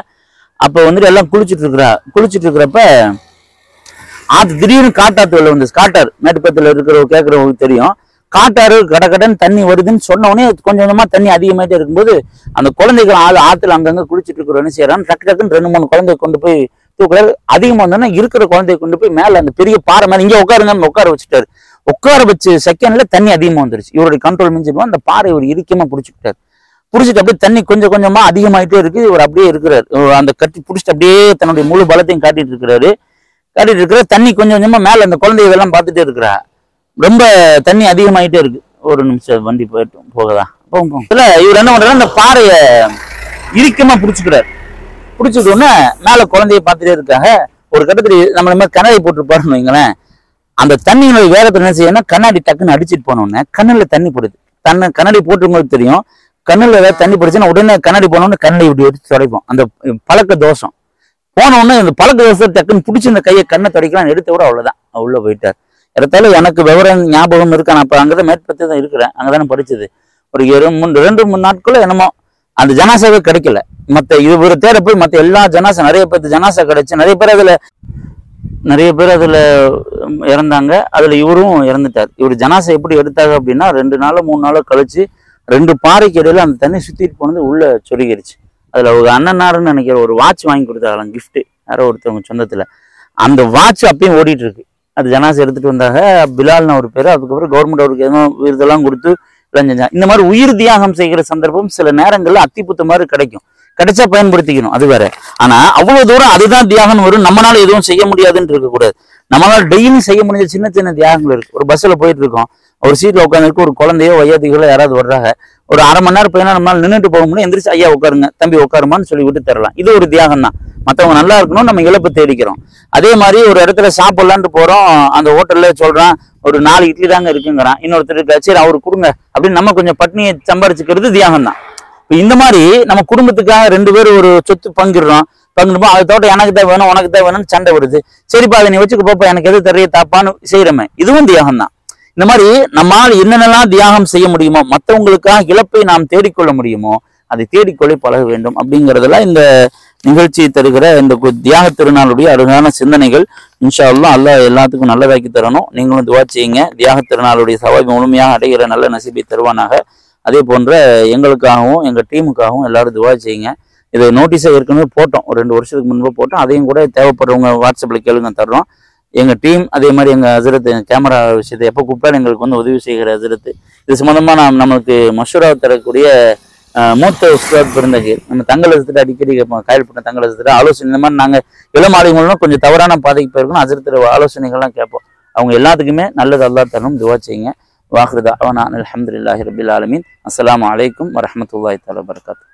அப்ப வந்துட்டு எல்லாம் குளிச்சுட்டு இருக்கிறப்ப திடீர்னு காட்டாத்து வெள்ள வந்து காட்டாறு மேட்டுப்பாளையத்துல இருக்கிற கேட்கறவங்களுக்கு தெரியும். காட்டாறு கடகடன் தண்ணி வருதுன்னு சொன்ன உடனே கொஞ்சம் கொஞ்சமா தண்ணி அதிகமாயிட்டே இருக்கும்போது அந்த குழந்தைகள் ஆத்துல அங்கங்க குளிச்சுட்டு இருக்கிறவன்னு செய்யறான். டக்கு 2-3 குழந்தைய கொண்டு போய் தூக்குறாரு. அதிகமா வந்தோன்னா இருக்கிற குழந்தைய கொண்டு போய் மேல அந்த பெரிய பாறை மேல இங்க உட்காருங்க உட்கார வச்சுட்டாரு. உட்கார வச்சு செகண்ட்ல தண்ணி அதிகமா வந்துருச்சு. இவருடைய கண்ட்ரோல் மிஞ்சிடுவோம். அந்த பாறை இவர் இறுக்கமா பிடிச்சிக்கிட்டாரு. பிடிச்சிட்டு அப்படியே தண்ணி கொஞ்சம் கொஞ்சமா அதிகமாயிட்டே இருக்கு. இவர் அப்படியே இருக்கிறாரு. அந்த கட்டி பிடிச்சிட்டு அப்படியே தன்னுடைய முழு பலத்தையும் காட்டிட்டு இருக்கிறாரு. தண்ணி கொஞ்சம் கொஞ்சமா மேல அந்த குழந்தைகள் பார்த்துட்டே இருக்கிறா. ரொம்ப தண்ணி அதிகமாயிட்டே இருக்கு. ஒரு நிமிஷம் வண்டி போயிட்டு போகுதா இல்ல இவர் என்ன பண்றாரு, அந்த பாறைய இறுக்கமா பிடிச்சுக்கிறாரு. பிடிச்சிட்டோன்னே மேல குழந்தைய பார்த்துட்டே இருக்காங்க. ஒரு கட்டத்துல நம்ம மாதிரி கண்ணாடி போட்டுருப்பாருன்னு வைங்களேன். அந்த தண்ணியினுடைய வேகத்தை என்ன செய்யணும்னா கண்ணாடி டக்குன்னு அடிச்சுட்டு போனோடனே கண்ணுல தண்ணி போடுது. கண்ணாடி போட்டுருங்களுக்கு தெரியும். கண்ணுல ஏதாவது தண்ணி போடுச்சுன்னா உடனே கண்ணாடி போனோன்னு கண்ணை இப்படி எடுத்து துடைப்போம். அந்த பழக்க தோஷம் போனோடனே இந்த பழக்க தோஷத்தை டக்குன்னு பிடிச்சி இந்த கையை கண்ணை துடைக்கலாம் எடுத்து விட அவ்வளவுதான். உள்ள போயிட்டார். இடத்தாலும் எனக்கு விவரம் ஞாபகம் இருக்கு. நான் அப்ப அங்கதான் மேற்பத்தி தான் இருக்கிறேன். அங்கதானே படிச்சது. ஒரு 2-3 நாட்களும் என்னமோ அந்த ஜனாசாவே கிடைக்கல. மத்த இவரு தேட போய் மத்த எல்லா ஜனாசா நிறைய பேர் ஜனாசா கிடைச்சு நிறைய பேர் அதுல இறந்தாங்க. அதுல இவரும் இறந்துட்டார். இவர் ஜனாசா எப்படி எடுத்தாங்க அப்படின்னா 2 நாளோ 3 நாளோ கழிச்சு 2 பாறைக்கு இடையில அந்த தண்ணி சுத்திட்டு போனது உள்ள சொருகிருச்சு. அதுல ஒரு அண்ணனாருன்னு நினைக்கிற ஒரு வாட்ச் வாங்கி கொடுத்தாங்களாம் கிஃப்ட் யாரோ ஒருத்தவங்க சொந்தத்துல. அந்த வாட்ச் அப்பயும் ஓடிட்டு இருக்கு. அது ஜனாசை எடுத்துட்டு வந்தாங்க. பிலால்னு ஒரு பேரு. அதுக்கப்புறம் கவர்மெண்ட் அவருக்கு எதுவும் விருதெல்லாம் கொடுத்து செஞ்சாங்க. இந்த மாதிரி உயிர் தியாகம் செய்கிற சந்தர்ப்பம் சில நேரங்கள்ல அத்திப்புத்த மாதிரி கிடைக்கும். கிடைச்சா பயன்படுத்திக்கணும், அது வேற. ஆனா அவ்வளவு தூரம் அதுதான் தியாகம் வரும். நம்மளால எதுவும் செய்ய முடியாதுன்னு இருக்கக்கூடாது. நம்மளால டெய்லி செய்ய முடிஞ்ச சின்ன சின்ன தியாகங்கள் இருக்கு. ஒரு பஸ்ல போயிட்டு இருக்கோம், ஒரு சீட்ல உட்காந்துருக்கு, ஒரு குழந்தையோ வயோதிகளோ யாராவது வர்றாங்க. ஒரு அரை மணி நேரம் போயினா நம்மளால நின்றுட்டு போக முடியும். எந்திரிச்சு ஐயா உட்காருங்க, தம்பி உட்காருமான்னு சொல்லி விட்டு தரலாம். இது ஒரு தியாகம் தான். மற்றவங்க நல்லா இருக்கணும், நம்ம இழப்பு தேடிக்கிறோம். அதே மாதிரி ஒரு இடத்துல சாப்பிடலான்ட்டு போறோம். அந்த ஹோட்டல்ல சொல்றான் ஒரு 4 இட்லி தாங்க இருக்குங்கிறான். இன்னொருத்தருக்கு சரி அவரு கொடுங்க அப்படின்னு நம்ம கொஞ்சம் பட்னியை சம்பாரிச்சுக்கிறது தியாகம் தான். இந்த மாதிரி நம்ம குடும்பத்துக்காக 2 பேரும் ஒரு சொத்து பங்கிடுறோம். பங்கிடுப்போம். அதை தோட்ட எனக்கு தான் வேணும் உனக்கு தான் வேணும்னு சண்டை வருது. சரிப்பா அதை நீ வச்சுக்க போப்பா, எனக்கு எது தெரிய தாப்பான்னு செய்யறமே, இதுவும் தியாகம் தான். இந்த மாதிரி நம்மால் என்னென்னலாம் தியாகம் செய்ய முடியுமோ, மற்றவங்களுக்காக இழப்பை நாம் தேடிக்கொள்ள முடியுமோ அதை தேடிக்கொள்ள பழக வேண்டும். அப்படிங்கிறதெல்லாம் இந்த நிகழ்ச்சி தருகிற இந்த தியாக திருநாளுடைய அருகான சிந்தனைகள். இன்ஷா அல்லாஹ் அல்லாஹ் எல்லாத்துக்கும் நல்லதாக்கி தரணும். நீங்களும் துவா செய்யுங்க. தியாக திருநாளுடைய சவாய் முழுமையாக அடைகிற நல்ல நசீபை தருவானாக. அதே போன்ற எங்களுக்காகவும் எங்கள் டீமுக்காகவும் எல்லாரும் துவா செய்யுங்க. இதை நோட்டீஸை ஏற்கனவே போட்டோம், ஒரு 2 வருஷத்துக்கு முன்பு போட்டோம். அதையும் கூட தேவைப்படுறவங்க வாட்ஸ்அப்பில் கேளுங்க, தர்றோம். எங்கள் டீம் அதே மாதிரி எங்கள் ஹசரத் கேமரா விஷயத்தை எப்போ கூப்பிட்டாலும் எங்களுக்கு வந்து உதவி செய்கிற ஹசரத். இது சம்மந்தமாக நம்மளுக்கு மஷூரா தரக்கூடிய மூத்த உஸ்தாத் பிறந்தகீர் நம்ம தங்கலசத்துல அடிக்கடி கேட்போம். காயல்பட்ட தங்கலசத்துல ஆலோசனை இந்த மாதிரி நாங்கள் இளமாலை மூலமாக கொஞ்சம் தவறான பாதைக்கு போயிருக்கணும். ஹசரத் ஆலோசனைகள்லாம் கேட்போம். அவங்க எல்லாத்துக்குமே நல்லது அல்லாஹ் தரணும். துவா செய்யுங்க. வாஹிரு தஅவானா அல்ஹம்துலில்லாஹி ரப்பில் ஆலமீன். அஸ்ஸலாமு அலைக்கும் வரஹ்மத்துல்லாஹி தஆலா வபரகாத்துஹு.